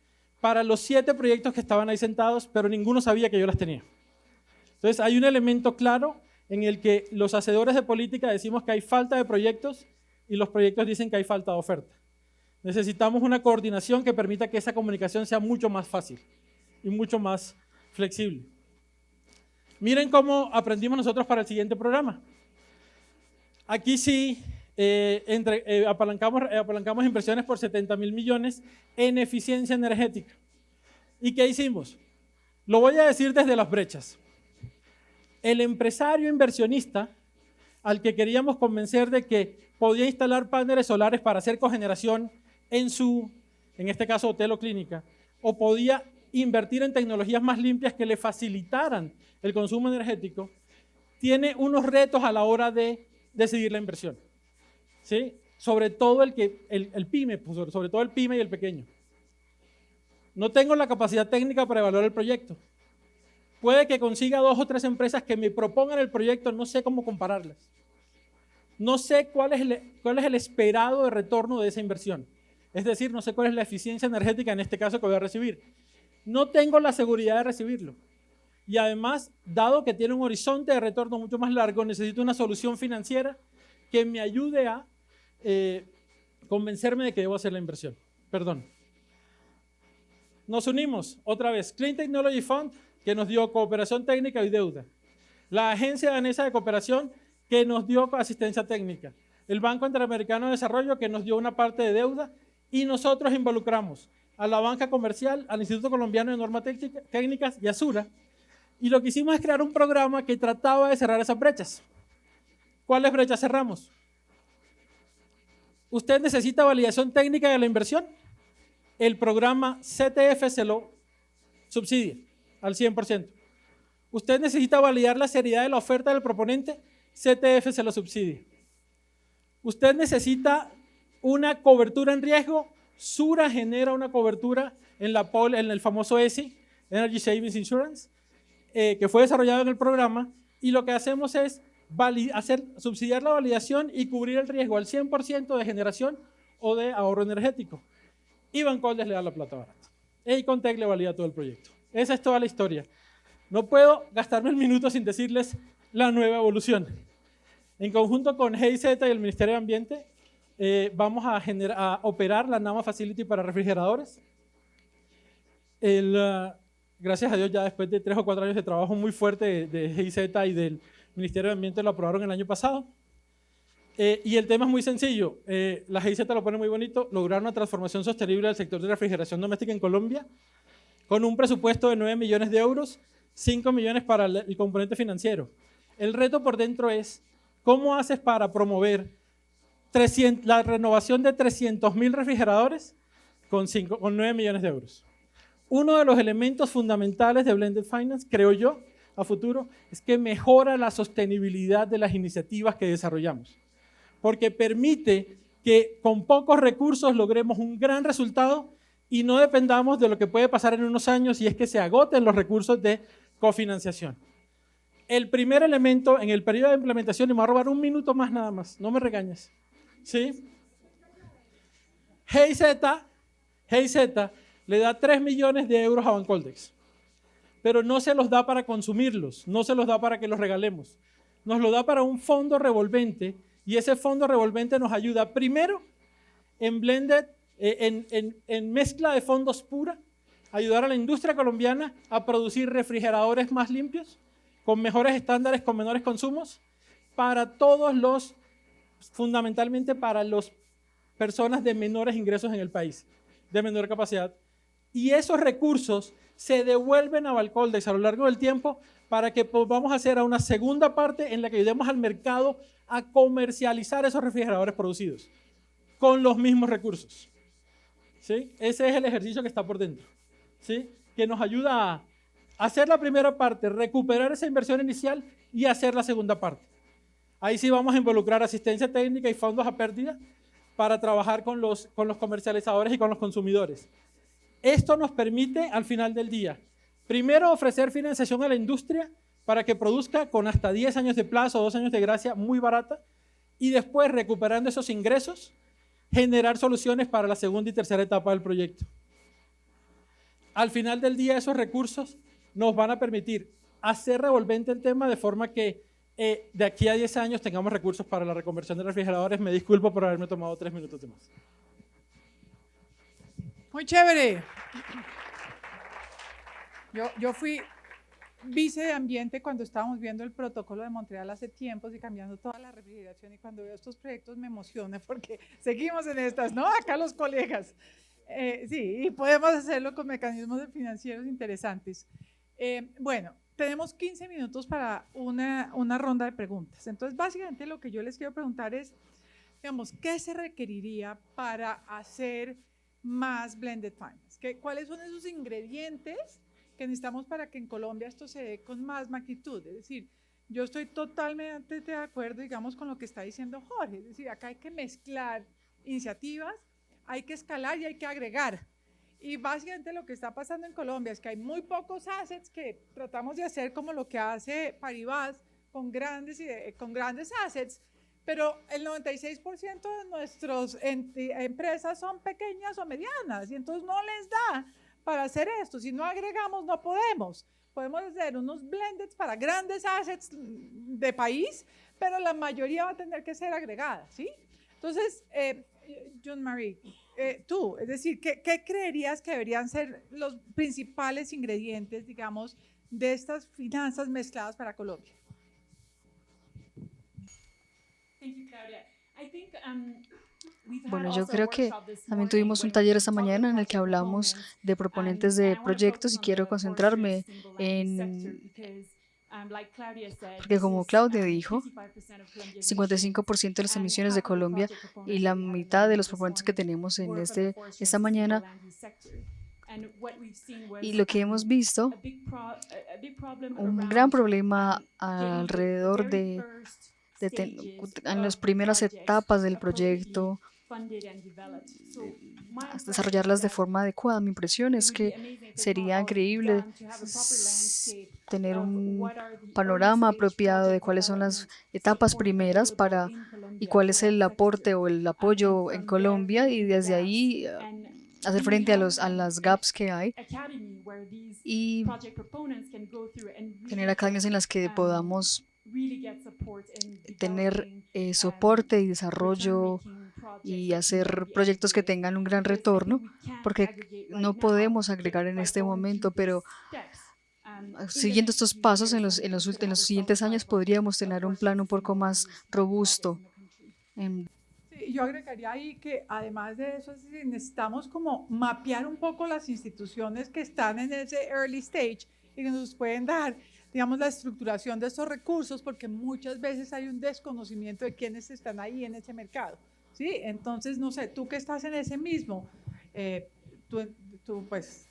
para los 7 proyectos que estaban ahí sentados, pero ninguno sabía que yo las tenía. Entonces hay un elemento claro en el que los hacedores de política decimos que hay falta de proyectos y los proyectos dicen que hay falta de oferta. Necesitamos una coordinación que permita que esa comunicación sea mucho más fácil y mucho más flexible. Miren cómo aprendimos nosotros para el siguiente programa. Aquí sí apalancamos inversiones por 70.000 millones en eficiencia energética. ¿Y qué hicimos? Lo voy a decir desde las brechas. El empresario inversionista al que queríamos convencer de que podía instalar paneles solares para hacer cogeneración en este caso hotel o clínica, o podía invertir en tecnologías más limpias que le facilitaran el consumo energético, tiene unos retos a la hora de decidir la inversión, ¿sí? Sobre todo el PYME, pues sobre todo el PYME y el pequeño. No tengo la capacidad técnica para evaluar el proyecto. Puede que consiga 2 o 3 empresas que me propongan el proyecto, no sé cómo compararlas. No sé cuál es el esperado de retorno de esa inversión. Es decir, no sé cuál es la eficiencia energética en este caso que voy a recibir. No tengo la seguridad de recibirlo. Y además, dado que tiene un horizonte de retorno mucho más largo, necesito una solución financiera que me ayude a convencerme de que debo hacer la inversión. Perdón. Nos unimos otra vez. Clean Technology Fund, que nos dio cooperación técnica y deuda. La Agencia Danesa de Cooperación, que nos dio asistencia técnica. El Banco Interamericano de Desarrollo, que nos dio una parte de deuda. Y nosotros involucramos a la banca comercial, al Instituto Colombiano de Normas Técnicas y a Sura. Y lo que hicimos es crear un programa que trataba de cerrar esas brechas. ¿Cuáles brechas cerramos? ¿Usted necesita validación técnica de la inversión? El programa CTF se lo subsidia al 100%. ¿Usted necesita validar la seriedad de la oferta del proponente? CTF se lo subsidia. ¿Usted necesita una cobertura en riesgo? Sura genera una cobertura en el famoso ESI, Energy Savings Insurance, que fue desarrollado en el programa, y lo que hacemos es subsidiar la validación y cubrir el riesgo al 100% de generación o de ahorro energético. Y Bancoldes le da la plata barata. E Icontec le valida todo el proyecto. Esa es toda la historia. No puedo gastarme el minuto sin decirles la nueva evolución. En conjunto con GIZ y el Ministerio de Ambiente, vamos a operar la NAMA Facility para refrigeradores. Gracias a Dios, ya después de 3 o 4 años de trabajo muy fuerte de GIZ y del Ministerio de Ambiente, lo aprobaron el año pasado. Y el tema es muy sencillo. La GIZ lo pone muy bonito. Lograr una transformación sostenible del sector de refrigeración doméstica en Colombia con un presupuesto de 9 millones de euros, 5 millones para el componente financiero. El reto por dentro es cómo haces para promover la renovación de 300.000 refrigeradores con 9 millones de euros. Uno de los elementos fundamentales de Blended Finance, creo yo, a futuro, es que mejora la sostenibilidad de las iniciativas que desarrollamos, porque permite que con pocos recursos logremos un gran resultado y no dependamos de lo que puede pasar en unos años, y es que se agoten los recursos de cofinanciación. El primer elemento en el periodo de implementación, y me va a robar un minuto más nada más, no me regañes, ¿sí? GIZ le da 3 millones de euros a Bancoldex, pero no se los da para consumirlos, no se los da para que los regalemos, nos lo da para un fondo revolvente, y ese fondo revolvente nos ayuda primero en blended, en mezcla de fondos pura, ayudar a la industria colombiana a producir refrigeradores más limpios, con mejores estándares, con menores consumos, para todos los, fundamentalmente para las personas de menores ingresos en el país, de menor capacidad. Y esos recursos se devuelven a Bancoldex a lo largo del tiempo para que vamos a hacer una segunda parte en la que ayudemos al mercado a comercializar esos refrigeradores producidos con los mismos recursos. ¿Sí? Ese es el ejercicio que está por dentro, ¿sí? Que nos ayuda a hacer la primera parte, recuperar esa inversión inicial y hacer la segunda parte. Ahí sí vamos a involucrar asistencia técnica y fondos a pérdida para trabajar con los comercializadores y con los consumidores. Esto nos permite, al final del día, primero ofrecer financiación a la industria para que produzca con hasta 10 años de plazo, 2 años de gracia, muy barata, y después, recuperando esos ingresos, generar soluciones para la segunda y tercera etapa del proyecto. Al final del día, esos recursos nos van a permitir hacer revolvente el tema de forma que de aquí a 10 años tengamos recursos para la reconversión de refrigeradores. Me disculpo por haberme tomado 3 minutos de más. Muy chévere. Yo fui vice de ambiente cuando estábamos viendo el protocolo de Montreal hace tiempos y cambiando toda la refrigeración, y cuando veo estos proyectos me emociona porque seguimos en estas, ¿no? Acá los colegas. Sí, y podemos hacerlo con mecanismos financieros interesantes. Bueno, tenemos 15 minutos para una ronda de preguntas. Entonces, básicamente lo que yo les quiero preguntar es, digamos, ¿qué se requeriría para hacer más Blended Finance? ¿Cuáles son esos ingredientes que necesitamos para que en Colombia esto se dé con más magnitud? Es decir, yo estoy totalmente de acuerdo, digamos, con lo que está diciendo Jorge. Es decir, acá hay que mezclar iniciativas, hay que escalar y hay que agregar. Y básicamente lo que está pasando en Colombia es que hay muy pocos assets que tratamos de hacer como lo que hace Paribas con grandes assets, pero el 96% de nuestras empresas son pequeñas o medianas, y entonces no les da para hacer esto. Si no agregamos, no podemos. Podemos hacer unos blended para grandes assets de país, pero la mayoría va a tener que ser agregada, ¿sí? Entonces, John Marie, tú, es decir, ¿qué creerías que deberían ser los principales ingredientes, digamos, de estas finanzas mezcladas para Colombia? Bueno, yo creo que también tuvimos un taller esta mañana en el que hablamos de proponentes de proyectos, y quiero concentrarme en, porque como Claudia dijo, 55% de las emisiones de Colombia y la mitad de los proponentes que tenemos en esta mañana, y lo que hemos visto, un gran problema alrededor en las primeras etapas del proyecto, desarrollarlas de forma adecuada. Mi impresión es que sería increíble tener un panorama apropiado de cuáles son las etapas primeras y cuál es el aporte o el apoyo en Colombia, y desde ahí hacer frente a las gaps que hay y tener academias en las que podamos tener soporte y desarrollo y hacer proyectos que tengan un gran retorno, porque no podemos agregar en este momento, pero siguiendo estos pasos en los siguientes años podríamos tener un plan un poco más robusto. Sí, yo agregaría ahí que además de eso necesitamos como mapear un poco las instituciones que están en ese early stage y que nos pueden dar, digamos, la estructuración de estos recursos, porque muchas veces hay un desconocimiento de quiénes están ahí en ese mercado, ¿sí? Entonces, no sé, tú que estás en ese mismo, tú pues,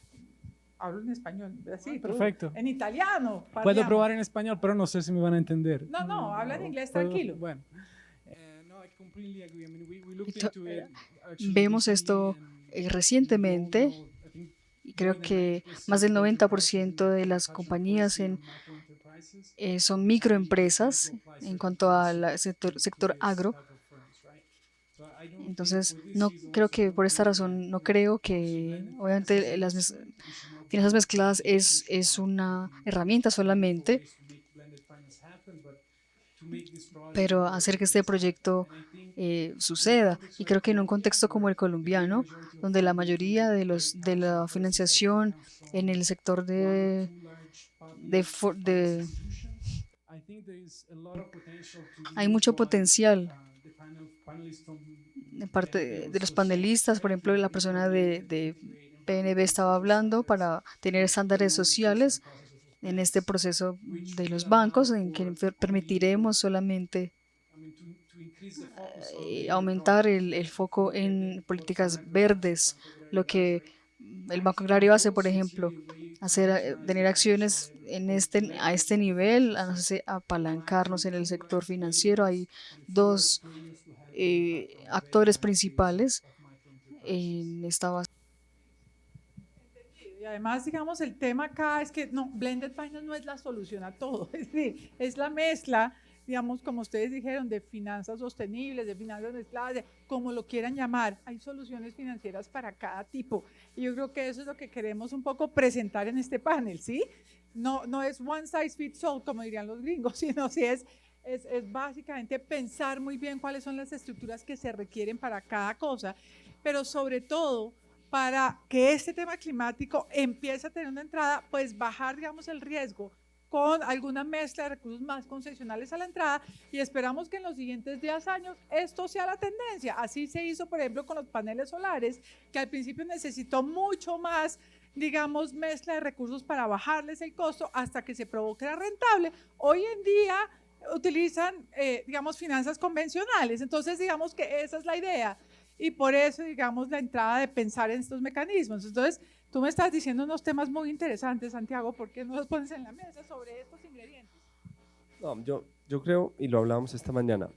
hablo en español, ¿sí? Perfecto. En italiano. Puedo probar en español, pero no sé si me van a entender. No, habla en inglés, tranquilo. Bueno. Vemos esto recientemente y creo que más del 90% de las compañías son microempresas en cuanto al sector agro. Entonces, no creo que por esta razón, no creo que obviamente las finanzas mezcladas es una herramienta solamente, pero hacer que este proyecto suceda. Y creo que en un contexto como el colombiano, donde la mayoría de la financiación en el sector hay mucho potencial de parte de los panelistas. Por ejemplo, la persona de PNB estaba hablando para tener estándares sociales en este proceso de los bancos, en que permitiremos solamente aumentar el foco en políticas verdes, lo que el Banco Agrario hace, por ejemplo, tener acciones a este nivel, apalancarnos en el sector financiero. Hay dos actores principales en esta base. Y además, digamos, el tema acá es que no, Blended Finance no es la solución a todo, es decir, es la mezcla, digamos, como ustedes dijeron, de finanzas sostenibles, de finanzas mezcladas, como lo quieran llamar. Hay soluciones financieras para cada tipo. Y yo creo que eso es lo que queremos un poco presentar en este panel, ¿sí? No es one size fits all, como dirían los gringos, sino sí es básicamente pensar muy bien cuáles son las estructuras que se requieren para cada cosa, pero sobre todo para que este tema climático empiece a tener una entrada, pues bajar, digamos, el riesgo con alguna mezcla de recursos más concesionales a la entrada, y esperamos que en los siguientes 10 años esto sea la tendencia. Así se hizo, por ejemplo, con los paneles solares, que al principio necesitó mucho más, digamos, mezcla de recursos para bajarles el costo hasta que se probó que era rentable. Hoy en día utilizan, digamos, finanzas convencionales. Entonces, digamos que esa es la idea. Y por eso, digamos, la entrada de pensar en estos mecanismos. Entonces, tú me estás diciendo unos temas muy interesantes, Santiago. ¿Por qué no los pones en la mesa sobre estos ingredientes? No, yo creo, y lo hablábamos esta mañana,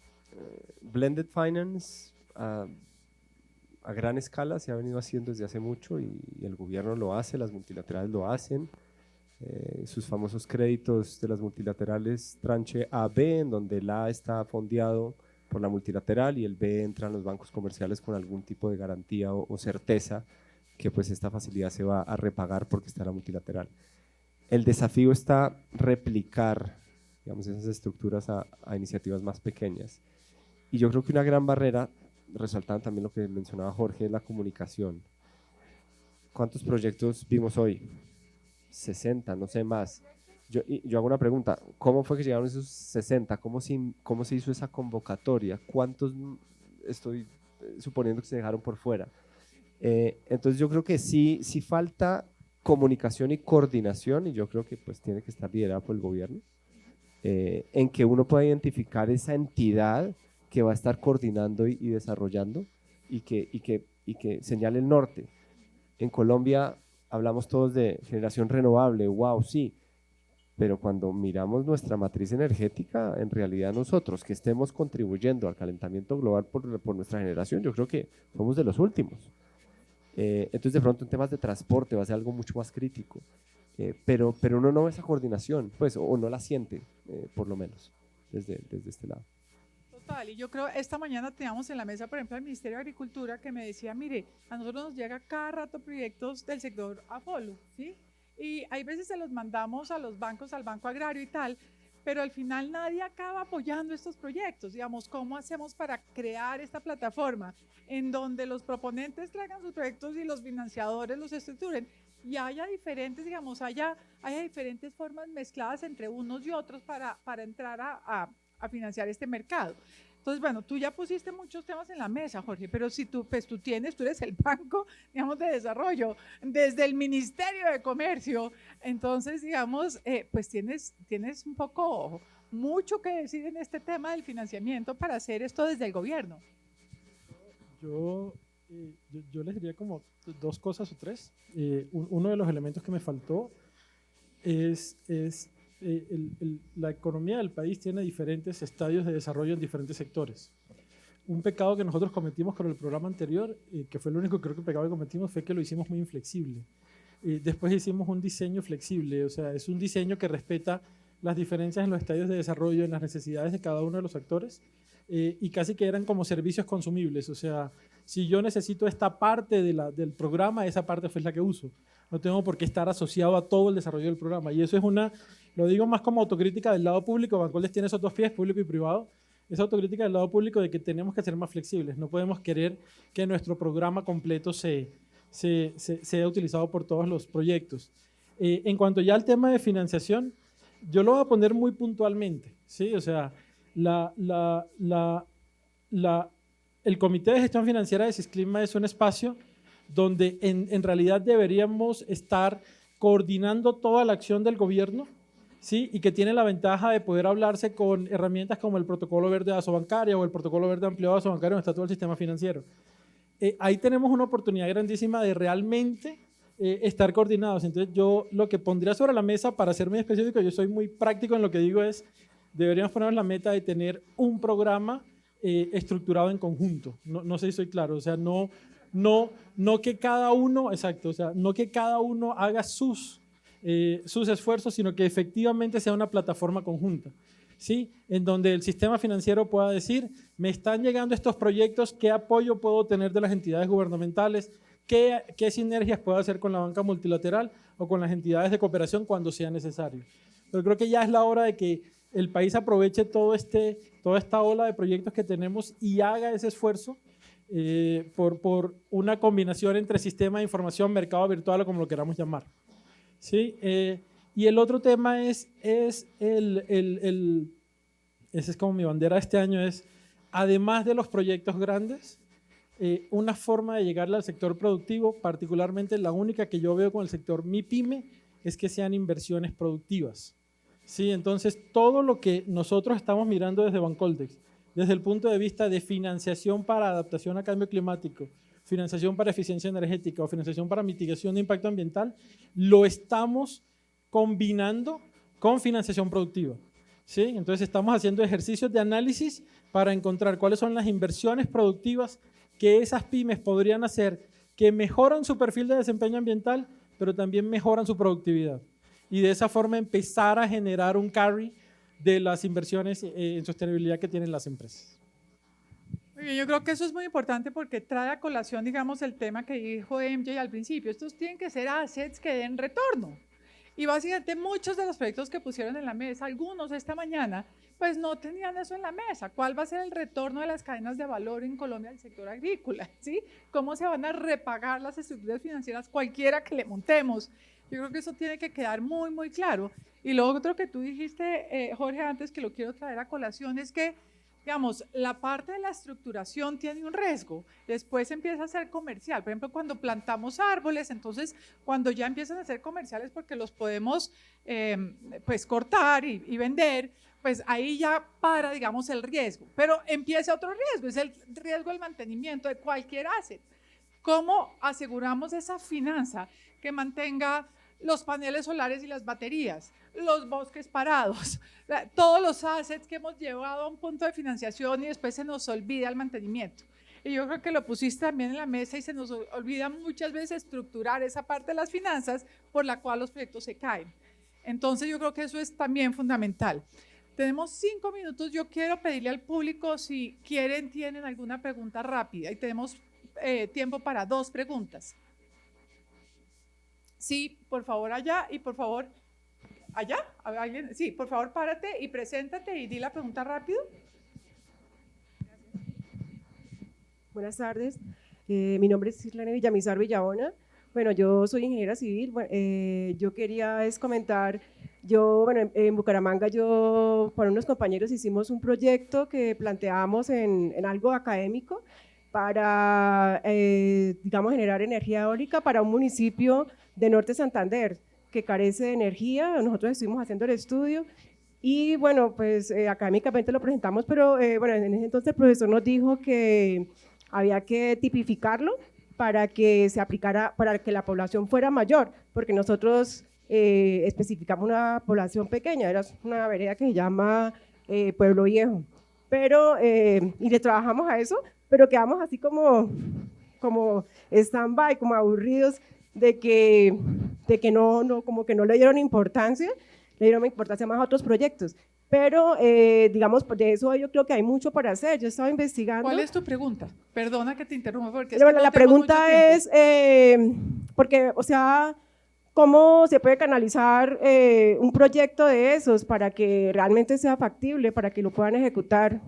Blended Finance a gran escala se ha venido haciendo desde hace mucho, y el gobierno lo hace, las multilaterales lo hacen. Sus famosos créditos de las multilaterales tranche A-B, en donde el A está fondeado por la multilateral y el B entran los bancos comerciales con algún tipo de garantía o certeza que pues esta facilidad se va a repagar porque está la multilateral. El desafío está replicar, digamos, esas estructuras a iniciativas más pequeñas. Y yo creo que una gran barrera, resaltando también lo que mencionaba Jorge, es la comunicación. ¿Cuántos proyectos vimos hoy? 60, no sé más. Yo hago una pregunta, ¿cómo fue que llegaron esos 60? ¿Cómo se hizo esa convocatoria? ¿Cuántos estoy suponiendo que se dejaron por fuera? Entonces yo creo que sí falta comunicación y coordinación, y yo creo que pues tiene que estar liderada por el gobierno, en que uno pueda identificar esa entidad que va a estar coordinando y desarrollando y que señale el norte. En Colombia hablamos todos de generación renovable, wow, sí, pero cuando miramos nuestra matriz energética, en realidad nosotros que estemos contribuyendo al calentamiento global por nuestra generación, yo creo que somos de los últimos. Entonces de pronto en temas de transporte va a ser algo mucho más crítico, pero uno no ve esa coordinación, pues, o no la siente, por lo menos, desde este lado. Total, y yo creo, esta mañana teníamos en la mesa, por ejemplo, el Ministerio de Agricultura, que me decía, mire, a nosotros nos llega cada rato proyectos del sector AFOLU, ¿sí? Y hay veces se los mandamos a los bancos, al Banco Agrario y tal, pero al final nadie acaba apoyando estos proyectos. Digamos, ¿cómo hacemos para crear esta plataforma en donde los proponentes traigan sus proyectos y los financiadores los estructuren? Y haya diferentes, digamos, haya diferentes formas mezcladas entre unos y otros para entrar a financiar este mercado. Entonces, bueno, tú ya pusiste muchos temas en la mesa, Jorge, pero si tú eres el banco, digamos, de desarrollo, desde el Ministerio de Comercio, entonces, digamos, pues tienes un poco, mucho que decir en este tema del financiamiento para hacer esto desde el gobierno. Yo les diría como dos cosas o tres. Uno de los elementos que me faltó es la economía del país tiene diferentes estadios de desarrollo en diferentes sectores. Un pecado que nosotros cometimos con el programa anterior, que fue el único creo que pecado que cometimos, fue que lo hicimos muy inflexible. Después hicimos un diseño flexible, o sea, es un diseño que respeta las diferencias en los estadios de desarrollo, en las necesidades de cada uno de los actores, y casi que eran como servicios consumibles, o sea, si yo necesito esta parte del programa, esa parte fue la que uso. No tengo por qué estar asociado a todo el desarrollo del programa. Y eso es lo digo más como autocrítica del lado público, Bancoldes tiene esos dos pies, público y privado. Esa autocrítica del lado público de que tenemos que ser más flexibles. No podemos querer que nuestro programa completo sea utilizado por todos los proyectos. En cuanto ya al tema de financiación, yo lo voy a poner muy puntualmente, ¿sí? O sea, el Comité de Gestión Financiera de Sisclima es un espacio donde en realidad deberíamos estar coordinando toda la acción del gobierno, ¿sí? Y que tiene la ventaja de poder hablarse con herramientas como el protocolo verde de Asobancaria o el protocolo verde ampliado de Asobancaria, donde está todo el sistema financiero. Ahí tenemos una oportunidad grandísima de realmente estar coordinados. Entonces yo lo que pondría sobre la mesa, para ser muy específico, yo soy muy práctico en lo que digo, es deberíamos ponernos la meta de tener un programa estructurado en conjunto. No sé si soy claro, o sea, no que cada uno, exacto, o sea, no que cada uno haga sus esfuerzos, sino que efectivamente sea una plataforma conjunta, ¿sí? En donde el sistema financiero pueda decir, me están llegando estos proyectos, ¿qué apoyo puedo tener de las entidades gubernamentales? ¿Qué sinergias puedo hacer con la banca multilateral o con las entidades de cooperación cuando sea necesario? Pero creo que ya es la hora de que el país aproveche toda esta ola de proyectos que tenemos y haga ese esfuerzo por una combinación entre sistema de información, mercado virtual o como lo queramos llamar, ¿sí? Y el otro tema esa es como mi bandera de este año, es además de los proyectos grandes, una forma de llegarle al sector productivo, particularmente la única que yo veo con el sector MIPYME, es que sean inversiones productivas, ¿sí? Entonces, todo lo que nosotros estamos mirando desde Bancoldex, desde el punto de vista de financiación para adaptación a cambio climático, financiación para eficiencia energética o financiación para mitigación de impacto ambiental, lo estamos combinando con financiación productiva, ¿sí? Entonces, estamos haciendo ejercicios de análisis para encontrar cuáles son las inversiones productivas que esas pymes podrían hacer que mejoran su perfil de desempeño ambiental, pero también mejoran su productividad. Y de esa forma empezar a generar un carry de las inversiones en sostenibilidad que tienen las empresas. Muy bien, yo creo que eso es muy importante porque trae a colación, digamos, el tema que dijo MJ al principio. Estos tienen que ser assets que den retorno. Y básicamente muchos de los proyectos que pusieron en la mesa, algunos esta mañana, pues no tenían eso en la mesa. ¿Cuál va a ser el retorno de las cadenas de valor en Colombia del sector agrícola? ¿Sí? ¿Cómo se van a repagar las estructuras financieras cualquiera que le montemos? Yo creo que eso tiene que quedar muy, muy claro. Y lo otro que tú dijiste, Jorge, antes que lo quiero traer a colación, es que, digamos, la parte de la estructuración tiene un riesgo, después empieza a ser comercial. Por ejemplo, cuando plantamos árboles, entonces cuando ya empiezan a ser comerciales porque los podemos pues cortar y vender, pues ahí ya para, digamos, el riesgo. Pero empieza otro riesgo, es el riesgo del mantenimiento de cualquier asset. ¿Cómo aseguramos esa finanza que mantenga los paneles solares y las baterías, los bosques parados, todos los assets que hemos llevado a un punto de financiación y después se nos olvida el mantenimiento. Y yo creo que lo pusiste también en la mesa y se nos olvida muchas veces estructurar esa parte de las finanzas por la cual los proyectos se caen. Entonces yo creo que eso es también fundamental. Tenemos 5 minutos, yo quiero pedirle al público si tienen alguna pregunta rápida y tenemos tiempo para 2 preguntas. Sí, por favor allá y por favor, allá, ¿alguien? Sí, por favor párate y preséntate y di la pregunta rápido. Buenas tardes, mi nombre es Islane Villamizar Villabona. Bueno, yo soy ingeniera civil. Yo quería comentar, en Bucaramanga yo con unos compañeros hicimos un proyecto que planteamos en algo académico para, digamos, generar energía eólica para un municipio de Norte Santander que carece de energía. Nosotros estuvimos haciendo el estudio y bueno, pues académicamente lo presentamos, pero bueno, en ese entonces el profesor nos dijo que había que tipificarlo para que se aplicara, para que la población fuera mayor, porque nosotros especificamos una población pequeña, era una vereda que se llama Pueblo Viejo, pero, y le trabajamos a eso, pero quedamos así como stand-by, como aburridos de que no, como que no le dieron importancia, le dieron importancia más a otros proyectos. Pero, digamos, de eso yo creo que hay mucho para hacer. Yo estaba investigando. ¿Cuál es tu pregunta? Perdona que te interrumpa. Porque es bueno, la pregunta es, porque, o sea, ¿cómo se puede canalizar un proyecto de esos para que realmente sea factible, para que lo puedan ejecutar?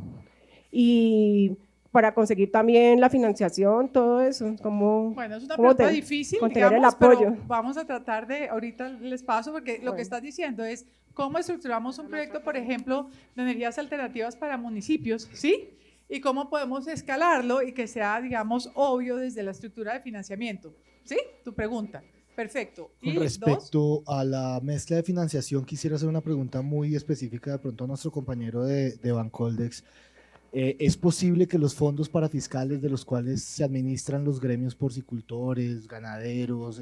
Y para conseguir también la financiación, todo eso. Bueno, es una pregunta difícil, digamos, el apoyo. Pero vamos a tratar de, ahorita les paso, porque lo que estás diciendo es cómo estructuramos un proyecto, por ejemplo, de energías alternativas para municipios, ¿sí? Y cómo podemos escalarlo y que sea, digamos, obvio desde la estructura de financiamiento, ¿sí? Tu pregunta. Perfecto. Con respecto a la mezcla de financiación, quisiera hacer una pregunta muy específica de pronto a nuestro compañero de Bancoldex. ¿Es posible que los fondos parafiscales de los cuales se administran los gremios porcicultores, ganaderos,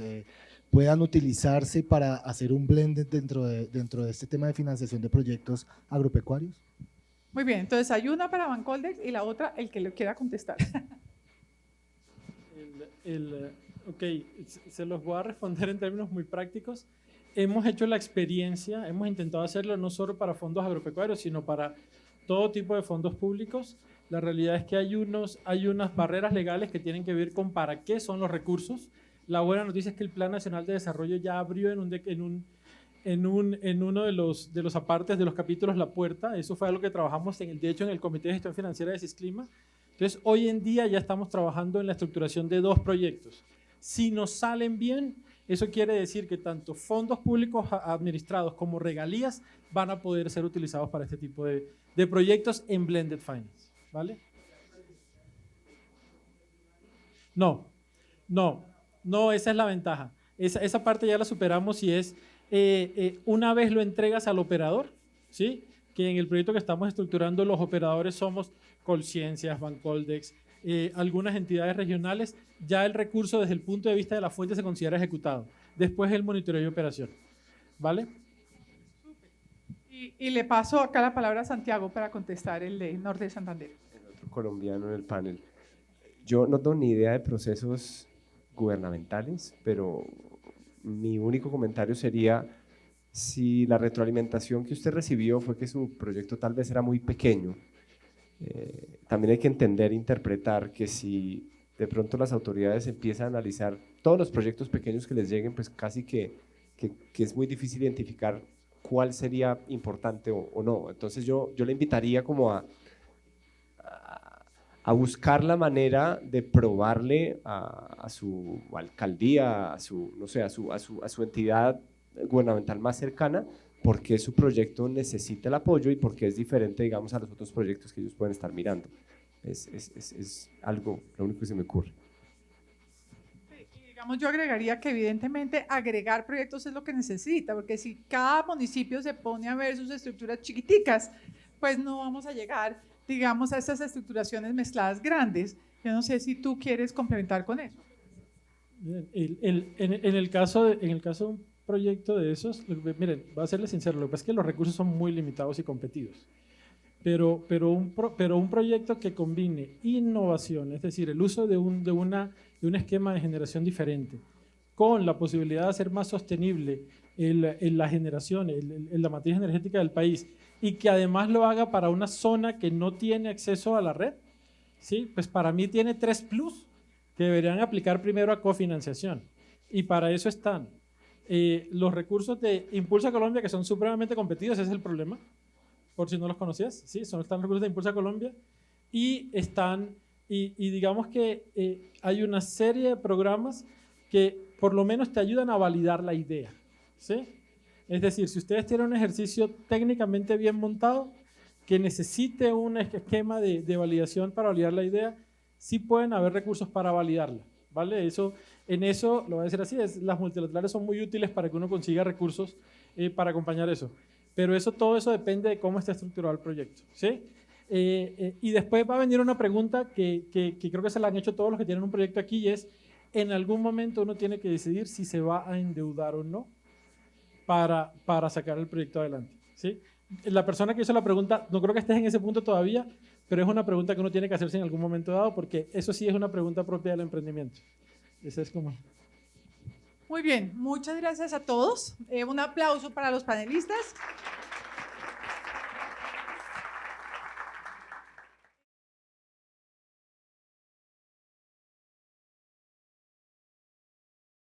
puedan utilizarse para hacer un blend dentro de este tema de financiación de proyectos agropecuarios? Muy bien, entonces hay una para Bancoldex y la otra el que lo quiera contestar. Ok, se los voy a responder en términos muy prácticos. Hemos hecho la experiencia, hemos intentado hacerlo no solo para fondos agropecuarios, sino para todo tipo de fondos públicos. La realidad es que hay unas barreras legales que tienen que ver con para qué son los recursos. La buena noticia es que el Plan Nacional de Desarrollo ya abrió en uno de los apartes de los capítulos la puerta. Eso fue algo que trabajamos, de hecho, en el Comité de Gestión Financiera de Sisclima. Entonces, hoy en día ya estamos trabajando en la estructuración de 2 proyectos. Si nos salen bien, eso quiere decir que tanto fondos públicos administrados como regalías van a poder ser utilizados para este tipo de proyectos en Blended Finance, ¿vale? No, esa es la ventaja. Esa parte ya la superamos y es, una vez lo entregas al operador, ¿sí? Que en el proyecto que estamos estructurando los operadores somos Colciencias, Bancoldex, algunas entidades regionales, ya el recurso desde el punto de vista de la fuente se considera ejecutado. Después el monitoreo y operación, ¿vale? Y le paso acá la palabra a Santiago para contestar el de Norte de Santander. El otro colombiano en el panel. Yo no tengo ni idea de procesos gubernamentales, pero mi único comentario sería, si la retroalimentación que usted recibió fue que su proyecto tal vez era muy pequeño, también hay que entender e interpretar que si de pronto las autoridades empiezan a analizar todos los proyectos pequeños que les lleguen, pues casi que es muy difícil identificar cuál sería importante o no. Entonces yo le invitaría como a buscar la manera de probarle a su alcaldía, a su entidad gubernamental más cercana, por qué su proyecto necesita el apoyo y por qué es diferente, digamos, a los otros proyectos que ellos pueden estar mirando. Es algo, lo único que se me ocurre. Digamos, yo agregaría que evidentemente agregar proyectos es lo que necesita, porque si cada municipio se pone a ver sus estructuras chiquiticas, pues no vamos a llegar, digamos, a esas estructuraciones mezcladas grandes. Yo no sé si tú quieres complementar con eso. En el caso proyecto de esos, miren, voy a serles sincero, lo que pasa es que los recursos son muy limitados y competidos. Pero un proyecto que combine innovación, es decir, el uso de un esquema de generación diferente, con la posibilidad de hacer más sostenible la generación, la matriz energética del país, y que además lo haga para una zona que no tiene acceso a la red, ¿sí? Pues para mí tiene 3 plus que deberían aplicar primero a cofinanciación. Y para eso están los recursos de Impulsa Colombia, que son supremamente competidos, ese es el problema, por si no los conocías, ¿sí? Están los recursos de Impulsa Colombia, y digamos que hay una serie de programas que por lo menos te ayudan a validar la idea, ¿sí? Es decir, si ustedes tienen un ejercicio técnicamente bien montado, que necesite un esquema de validación para validar la idea, sí pueden haber recursos para validarla, ¿vale? En eso, lo voy a decir así, las multilaterales son muy útiles para que uno consiga recursos para acompañar eso. Pero todo eso depende de cómo está estructurado el proyecto, ¿sí? Y después va a venir una pregunta que creo que se la han hecho todos los que tienen un proyecto aquí, y es, en algún momento uno tiene que decidir si se va a endeudar o no para sacar el proyecto adelante, ¿sí? La persona que hizo la pregunta, no creo que estés en ese punto todavía, pero es una pregunta que uno tiene que hacerse en algún momento dado, porque eso sí es una pregunta propia del emprendimiento. Esa es como... Muy bien, muchas gracias a todos. Un aplauso para los panelistas.